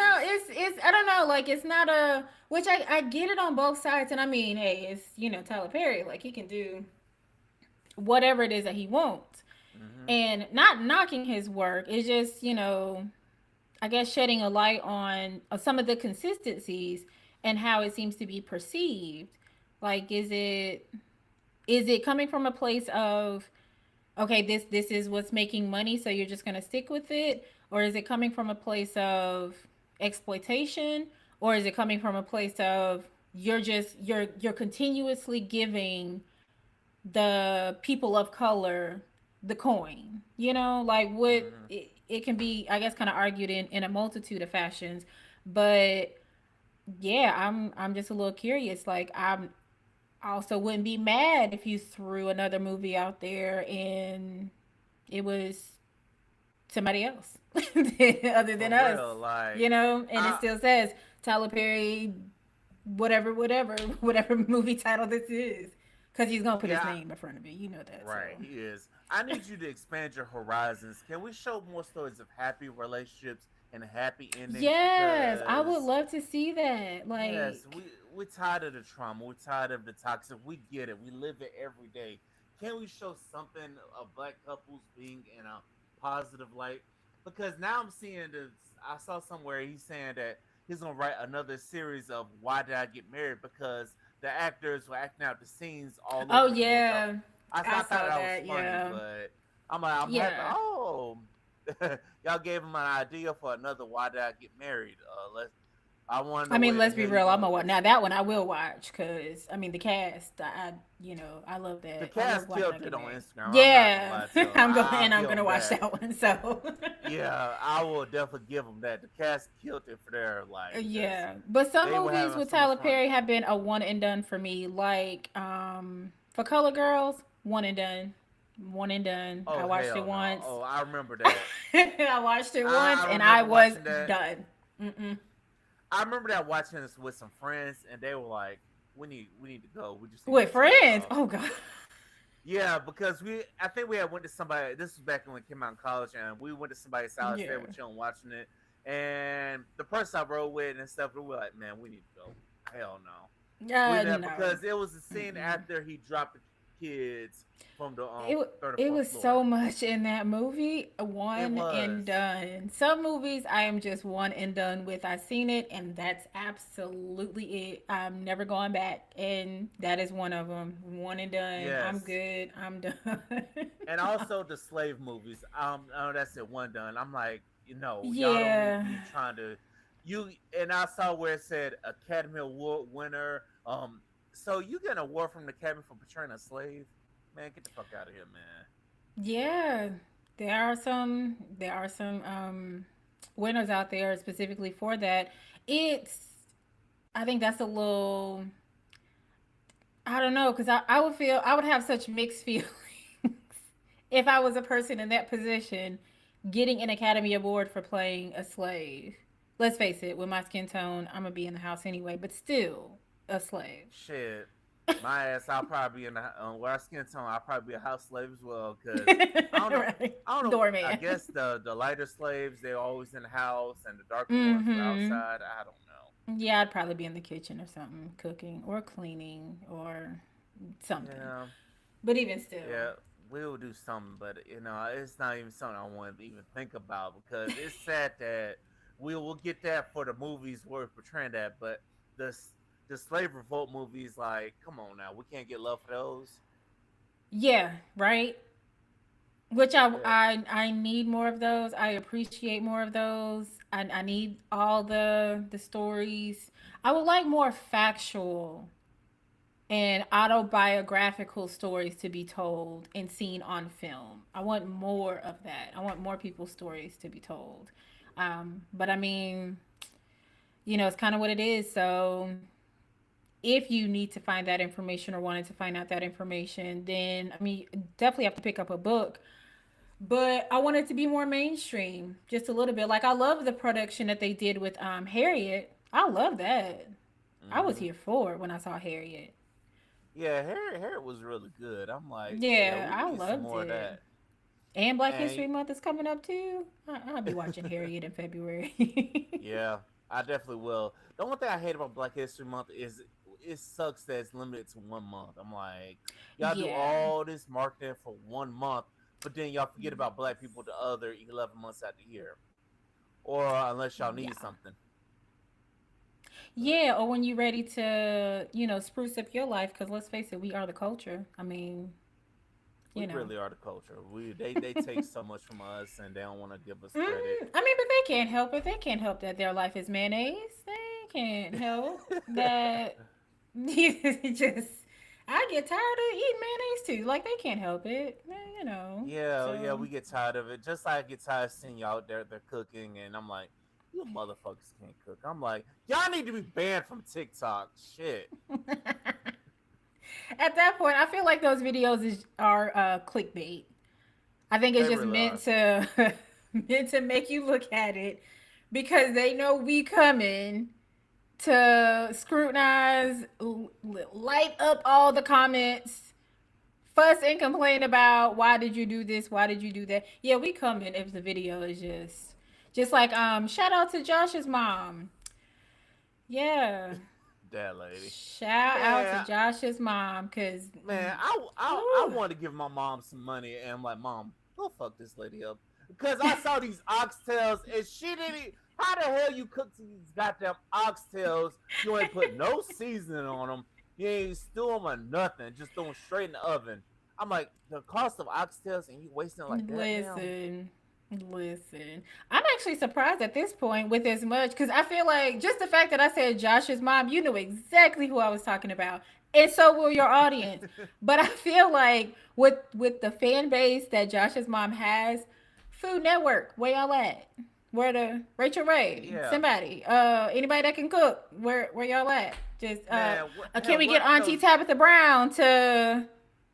it's I don't know, like it's not a which I get it on both sides, and I mean, hey, it's Tyler Perry, like he can do whatever it is that he wants, Hmm. and not knocking his work. It's just I guess shedding a light on some of the consistencies and how it seems to be perceived. Like, is it coming from a place of, okay, this is what's making money, so you're just gonna stick with it, or is it coming from a place of exploitation, or is it coming from a place of you're continuously giving the people of color the coin? Like what Hmm. it can be, I guess, kind of argued in a multitude of fashions, but yeah, I'm just a little curious. Like I also wouldn't be mad if you threw another movie out there and it was somebody else other For than us, real, and it I still says Tyler Perry, whatever movie title this is, because he's gonna put his yeah, name in front of it. You know that, so. right, he is. I need you to expand your horizons. Can we show more stories of happy relationships and happy endings? Yes, I would Because love to see that. yes, Like, we're tired of the trauma. We're tired of the toxic. We get it. We live it every day. Can we show something of black couples being in a positive light? Because now I'm seeing this. I saw somewhere he's saying that he's gonna write another series of Why Did I Get Married? Because the actors were acting out the scenes all oh over again, which I yeah, I I thought saw that was that. funny, Yeah, but I'm happy. yeah. Oh, y'all gave him an idea for another Why Did I Get Married? I want to I know mean, where the let's be hell you real. I'm going gonna with watch this. now. That one I will watch because I mean the cast. I love The that. I love cast Why Did I killed it Get on Married? Instagram. I'm not gonna Yeah, lie to him. I'm going I'll and I'm give gonna him watch that. that one. So Yeah, I will definitely give them that. The cast killed it for their because yeah, but some they were movies having with so much Tyler fun. Perry have been a one and done for me. Like for Color Girls, one and done, one and done. I Oh watched it hell no! once. Oh, I remember that. I watched it once I and I remember was watching that. done. Mm-mm. I remember that watching this with some friends, and they were like, "We need to go. We just need With to tear friends. up." Oh god. Yeah, because I think we had went to somebody. This was back when we came out in college, and we went to somebody's house. They Yeah. were chilling, watching it, and the person I rode with and stuff, we were like, "Man, we need to go." Hell no, we didn't No. because it was a scene Mm-mm. after he dropped the kids from the it third or it fourth was floor. so much in that movie. It One and was. done. Some movies I am just one and done with. I've seen it, and that's absolutely it. I'm never going back, and that is one of them. One and done. I'm Yes, good. I'm done. and also the slave movies. Oh, that's it. One done. I'm like, y'all don't need to Yeah. be trying to. You and I saw where it said Academy Award winner. So you get an award from the Academy for portraying a slave? Man, get the fuck out of here, man. Yeah. There are some winners out there specifically for that. It's I think that's a little, I don't know, because I would have such mixed feelings if I was a person in that position getting an Academy Award for playing a slave. Let's face it, with my skin tone, I'm gonna be in the house anyway, but still a slave. Shit, my ass. I'll probably be in the where I skin tone. I'll probably be a house slave as well. Cause I don't know. Right. I don't know. I Doorman. guess the lighter slaves they're always in the house, and the darker ones are Mm-hmm. outside. I don't know. Yeah, I'd probably be in the kitchen or something, cooking or cleaning or something. Yeah, But even still. yeah. we will do something, but it's not even something I want to even think about because it's sad that we will get that for the movies where we're portraying that, but the the slave revolt movies, like, come on now, we can't get love for those. Yeah, right. Which Yeah. I need more of those. I appreciate more of those. I need all the stories. I would like more factual and autobiographical stories to be told and seen on film. I want more of that. I want more people's stories to be told. But I mean, it's kind of what it is. So if you need to find that information or wanted to find out that information, then I mean, definitely have to pick up a book. But I want it to be more mainstream, just a little bit. Like I love the production that they did with Harriet. I love that. I was Hmm. here for it when I saw Harriet. Yeah, Harry was really good. I'm like, yeah, Yeah, we I need some loved more of it. that. And Black And History Month is coming up too. I'll be watching Harriet in February. yeah, I definitely will. The only thing I hate about Black History Month is it sucks that it's limited to 1 month. I'm like, y'all do Yeah. all this marketing for 1 month, but then y'all forget about black people the other 11 months out the year, or unless y'all Yeah. need something. But Yeah, or when you're ready to, spruce up your life, because let's face it, we are the culture. I mean, we you know. really are the culture. They take so much from us, and they don't want to give us credit. I mean, but they can't help it. They can't help that their life is mayonnaise. They can't help that. Just, I get tired of eating mayonnaise too. Like they can't help it, Yeah, yeah, So we get tired of it. Just like I get tired of seeing y'all out there, they're cooking, and I'm like, you motherfuckers can't cook. I'm like, y'all need to be banned from TikTok. Shit, at that point, I feel like those are clickbait. I think it's they just really meant are. to meant to make you look at it because they know we coming to scrutinize, light up all the comments, fuss and complain about why did you do this, why did you do that. Yeah, we coming if the video is just like shout out to Josh's mom. Yeah, That lady, shout out to man, Josh's mom because man, I want to give my mom some money, and I'm like, mom, go fuck this lady up because I saw these oxtails, and she didn't. How the hell you cook these goddamn oxtails? You ain't put no seasoning on them. You ain't stew them or nothing. Just throw them straight in the oven. I'm like, the cost of oxtails and you wasting it like that, ma'am? listen, listen. I'm actually surprised at this point with as much because I feel like just the fact that I said Josh's mom, you know exactly who I was talking about, and so will your audience. But I feel like with the fan base that Josh's mom has, Food Network, where y'all at? Where the Rachel Ray? Yeah, Somebody, anybody that can cook? Where y'all at? Just man. What, can hell, we get what? Auntie No, Tabitha Brown to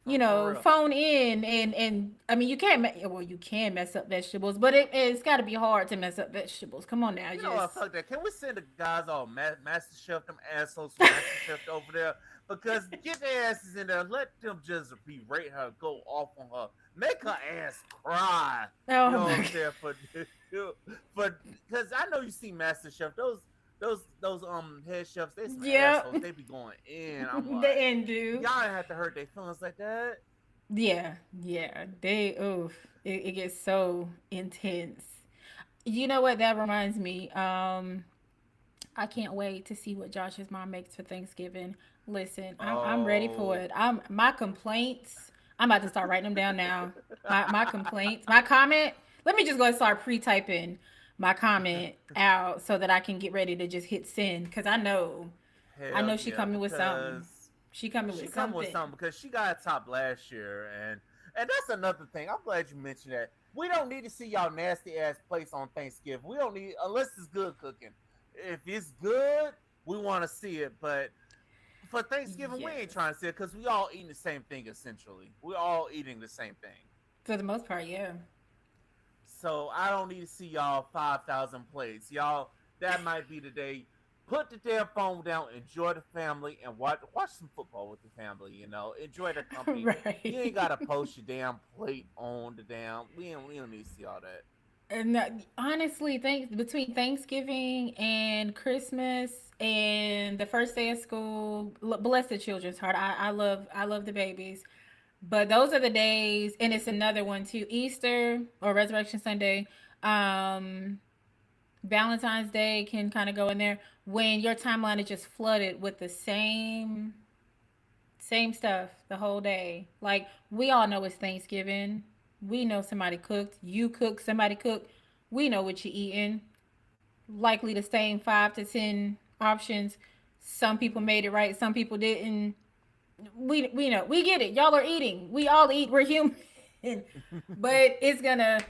for real. phone in and I mean, you can't. Well, you can mess up vegetables, but it's got to be hard to mess up vegetables. Come on now, You know just what? Fuck that. Can we send the guys all Master Chef, them assholes from Master Chef over there? Because get their asses in there. Let them just berate her, go off on her, make her ass cry. You oh know my what I'm god, saying? For because I know you see Master Chef. Those head chefs, they some yeah, assholes. They be going in. I'm the like, end do. y'all ain't have to hurt their feelings like that. Yeah, yeah, they oof, it gets so intense. You know what that reminds me? I can't wait to see what Josh's mom makes for Thanksgiving. Listen, I'm ready for Oh. it. My complaints. I'm about to start writing them down now. My complaints, my comment. Let me just go and start pre-typing my comment out so that I can get ready to just hit send because I Hell know she yeah, coming with something. because She coming she with come with something. something because she got a top last year, and that's another thing. I'm glad you mentioned that. We don't need to see y'all nasty ass plates on Thanksgiving. We don't need unless it's good cooking. If it's good, we want to see it. But for Thanksgiving, we ain't Yes, trying to see it because we all eating the same thing essentially. We're all eating the same thing. for the most part, yeah. So I don't need to see y'all 5,000 plates. Y'all, that might be the day. Put the damn phone down, enjoy the family, and watch some football with the family. Enjoy the company. You ain't Right. gotta post your damn plate on the damn. We don't need to see all that. And honestly, between Thanksgiving and Christmas and the first day of school, bless the children's heart. I love the babies. But those are the days, and it's another one too. Easter or Resurrection Sunday, um, Valentine's Day can kind of go in there when your timeline is just flooded with the same stuff the whole day. Like we all know it's Thanksgiving. We know somebody cooked. You cook. Somebody cooked. We know what you're eating. Likely the same 5 to 10 options. Some people made it right. Some people didn't. We know, we get it. Y'all are eating. We all eat. We're human. But it's gonna,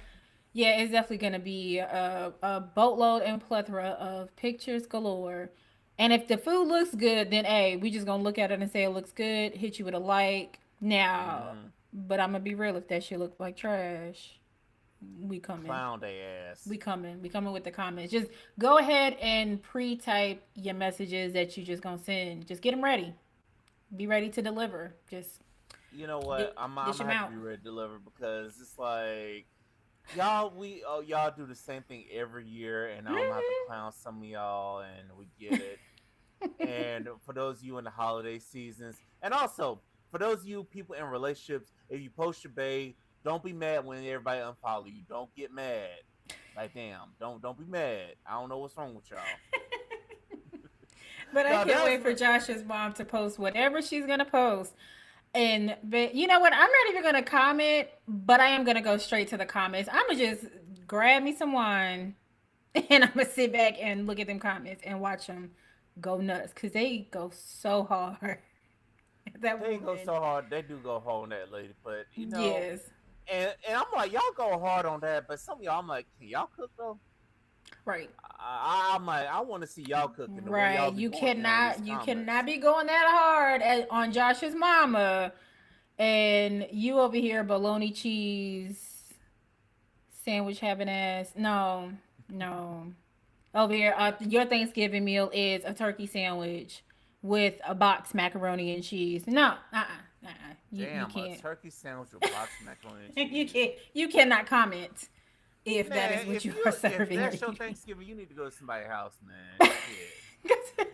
yeah, it's definitely gonna be a boatload and plethora of pictures galore. And if the food looks good, then hey, we just gonna look at it and say it looks good. Hit you with a like now. Mm-hmm. But I'm gonna be real. If that shit look like trash, we coming. Clown they ass. We coming. We coming with the comments. Just go ahead and pre-type your messages that you just gonna send. Just get them ready. Be ready to deliver. Just You know what? I'm dish them gonna have to out. be ready to deliver because it's like y'all do the same thing every year, and I'm gonna have to clown some of y'all, and we get it. And for those of you in the holiday seasons, and also for those of you people in relationships, if you post your bae, don't be mad when everybody unfollow you. Don't get mad. Like damn, don't be mad. I don't know what's wrong with y'all. But I No, can't that's wait for Josh's mom to post whatever she's gonna post. And but you know what? I'm not even gonna comment, but I am gonna go straight to the comments. I'm gonna just grab me some wine, and I'm gonna sit back and look at them comments and watch them go nuts because they go so hard. That they go woman, so hard. They do go hard on that lady, but yes, and I'm like y'all go hard on that, but some of y'all I'm like, can y'all cook though? right, I'm like, I want to see y'all cooking the way y'all right. be going in on these You comments. cannot be going that hard on Josh's mama, and you over here bologna cheese sandwich having ass. No, no. Over here, your Thanksgiving meal is a turkey sandwich with a box macaroni and cheese. No, you Damn, a can't. turkey sandwich with boxed macaroni and You cheese. can't. You cannot comment if that is Man, what you are if serving or that's your eating. Thanksgiving, you need to go to somebody's house, man. Shit.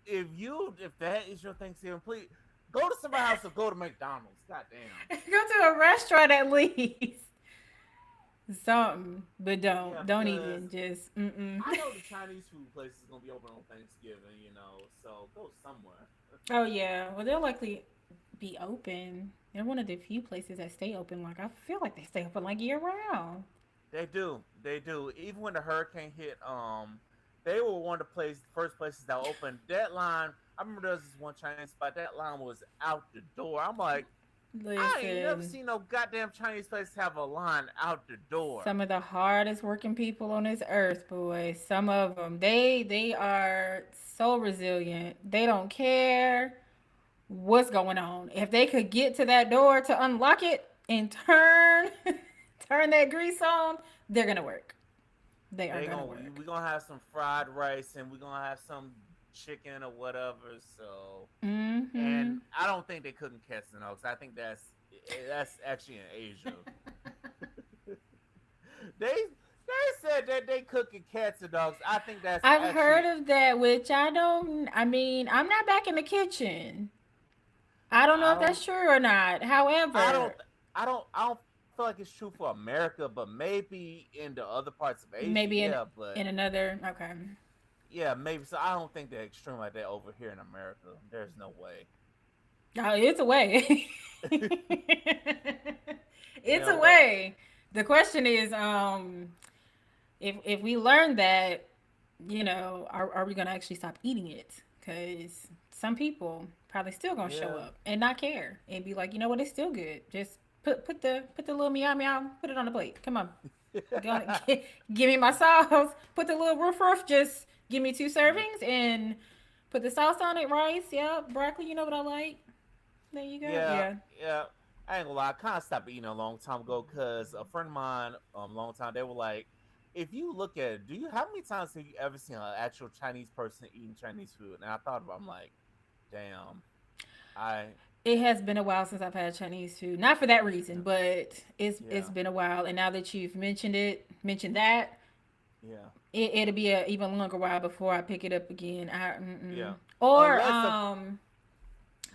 If that is your Thanksgiving, please go to somebody's house or go to McDonald's. God damn. Go to a restaurant at least. Something, but Yeah, don't because even just. Mm-mm. I know the Chinese food place is gonna be open on Thanksgiving, so go somewhere. Oh yeah, well they'll likely be open. They're one of the few places that stay open. Like I feel like they stay open like year round. They do. Even when the hurricane hit, they were one of the first places that opened. That line, I remember there was this one Chinese spot. That line was out the door. I'm like, I ain't never Listen, seen no goddamn Chinese place have a line out the door. some of the hardest working people on this earth, boy. Some of them, they are so resilient. They don't care what's going on. If they could get to that door to unlock it and turn that grease on, they're gonna work. They are They gonna gonna work. we gonna have some fried rice and we gonna have some chicken or whatever. So, Mm-hmm. and I don't think they couldn't catch the because I think that's actually in Asia. They said that they cooking cats and dogs. I think that's I've heard actually of that, which I don't. I mean, I'm not back in the kitchen. I don't know I if don't that's true or not. I don't However, I don't feel like it's true for America, but maybe in the other parts of Asia, maybe yeah, but in another. Okay. yeah, maybe. So I don't think they're extreme like that over here in America. There's no way. Oh, it's a way. You It's know a what? way. The question is, if we learn that, are we gonna actually stop eating it? Because some people probably still gonna show Yeah. up and not care and be like, you know what, it's still good. Just put the little meow meow, put it on the plate. Come on, gonna give me my sauce. Put the little roof. Just give me 2 servings and put the sauce on it. Rice, yeah, broccoli. You know what I like. There you go. Yeah, Yeah. yeah. I ain't gonna lie. I kind of stopped eating a long time ago because a friend of mine, long time, they were like, if you look at it, how many times have you ever seen an actual Chinese person eating Chinese food? And I thought about, it, I'm like, damn, I, It has been a while since I've had Chinese food. Not for that reason, yeah, but it's yeah, been a while. And now that you've mentioned that, yeah, it'll be a even longer while before I pick it up again. yeah. Or Unless of,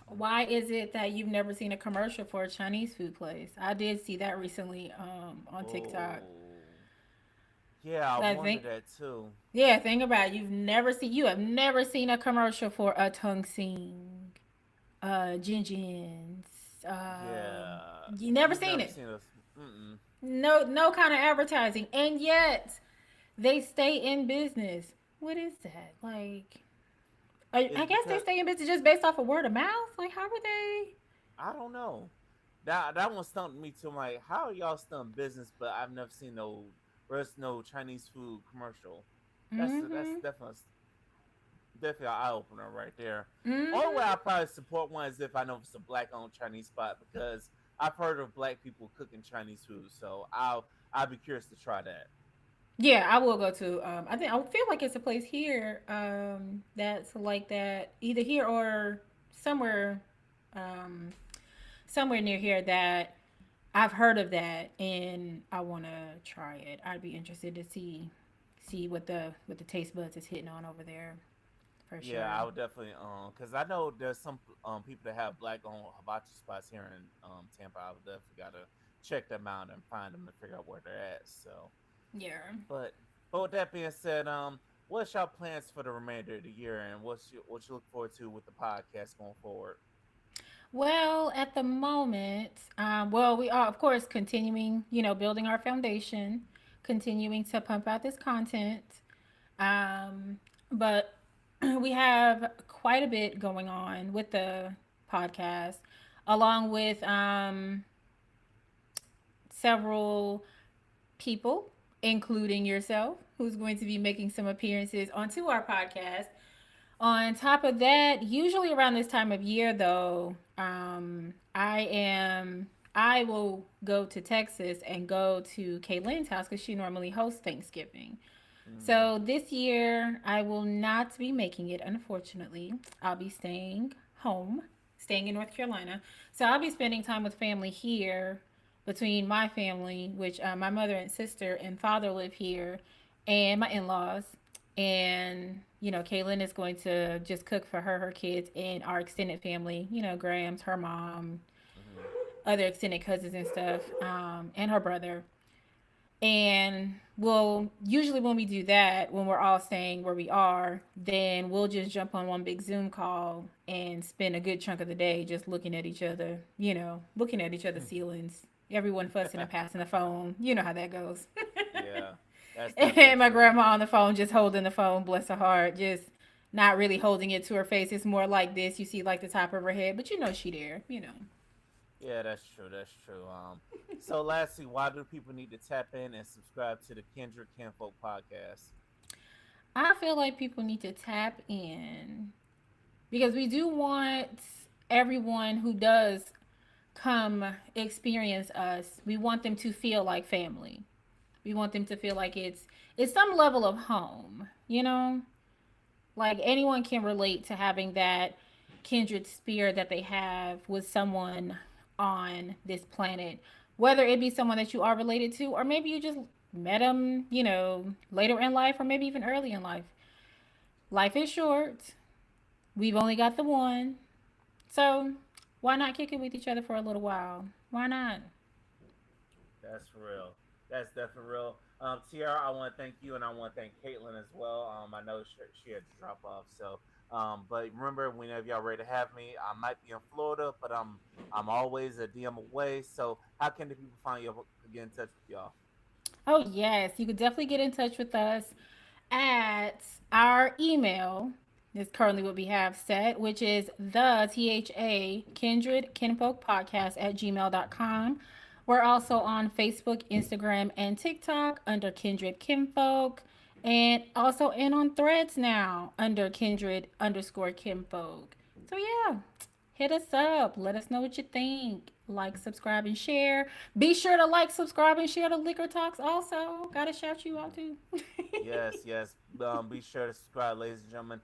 Why is it that you've never seen a commercial for a Chinese food place? I did see that recently on TikTok. Oh, yeah, I I wonder think, that too. yeah, think about it. You have never seen a commercial for a tung sing, Jin Jin's. Yeah, You never you've seen never it. seen us. Mm-mm. No, no kind of advertising, and yet they stay in business. What is that like? I It's guess they because stay in business just based off of word of mouth. Like, how would they? I don't know. That one stumped me too. I'm like, how are y'all still in business? But I've never seen no Chinese food commercial. That's Mm-hmm. definitely an eye opener right there. Only way Mm-hmm. I probably support one is if I know it's a black owned Chinese spot because I've heard of black people cooking Chinese food. So I'll be curious to try that. Yeah, I will go to. I feel like it's a place here. That's like that, either here or somewhere, um, somewhere near here that I've heard of that, and I want to try it. I'd be interested to see what the taste buds is hitting on over there for Yeah, sure. I would definitely because I know there's some people that have black owned hibachi spots here in Tampa. I would definitely gotta check them out and find them and figure out where they're at. So, Yeah. but but with that being said, what's your plans for the remainder of the year and what you look forward to with the podcast going forward? Well, at the moment, well, we are, of course, continuing, building our foundation, continuing to pump out this content. Um, but we have quite a bit going on with the podcast, along with several people, including yourself, who's going to be making some appearances onto our podcast. On top of that, usually around this time of year, though, I will go to Texas and go to Kaylynn's house because she normally hosts Thanksgiving. Mm, So this year, I will not be making it, unfortunately. I'll be staying home, staying in North Carolina. So I'll be spending time with family here between my family, which my mother and sister and father live here, and my in laws. And, Kaylin is going to just cook for her kids, and our extended family, Graham's, her mom, mm-hmm. other extended cousins and stuff, and her brother. And we'll usually, when we do that, when we're all staying where we are, then we'll just jump on one big Zoom call and spend a good chunk of the day just looking at each other, looking at each other's ceilings, everyone fussing and passing the phone. You know how that goes. Yeah, that's definitely And my true. grandma on the phone, just holding the phone, bless her heart, just not really holding it to her face. It's more like this. You see like the top of her head, but she there. Yeah, that's true. That's true. So lastly, why do people need to tap in and subscribe to the Kindred Kenfolk podcast? I feel like people need to tap in because we do want everyone who does come experience us, we want them to feel like family. We want them to feel like it's some level of home. Like anyone can relate to having that kindred spirit that they have with someone on this planet, whether it be someone that you are related to, or maybe you just met them, later in life, or maybe even early in life. Life is short. We've only got the one. So why not kick it with each other for a little while? Why not? That's real. That's definitely real. Tiara, I want to thank you, and I want to thank Caitlin as well. I know she had to drop off, so but remember, whenever y'all ready to have me, I might be in Florida, but I'm always a DM away. So how can the people find you? Get in touch with y'all? Oh, yes. You could definitely get in touch with us at our email. This is currently what we have set, which is the THA Kindred Kinfolk Podcast at gmail.com. We're also on Facebook, Instagram, and TikTok under Kindred Kinfolk. And also in on threads now under Kindred underscore Kinfolk. So yeah, hit us up. Let us know what you think. Like, subscribe, and share. Be sure to like, subscribe, and share the Liquor Talks also. Gotta shout you out too. Yes, yes. Be sure to subscribe, ladies and gentlemen.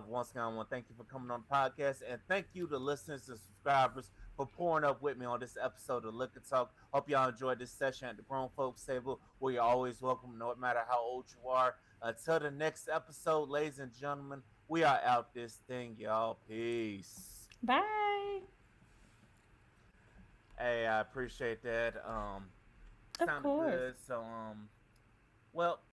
Once again, I want to thank you for coming on the podcast, and thank you to listeners and subscribers for pouring up with me on this episode of Liquor Talk. Hope y'all enjoyed this session at the Grown Folks Table, where you're always welcome, no matter how old you are. Until the next episode, ladies and gentlemen, we are out this thing, y'all. Peace. Bye. Hey, I appreciate that. Of Sounded course. good. So, well,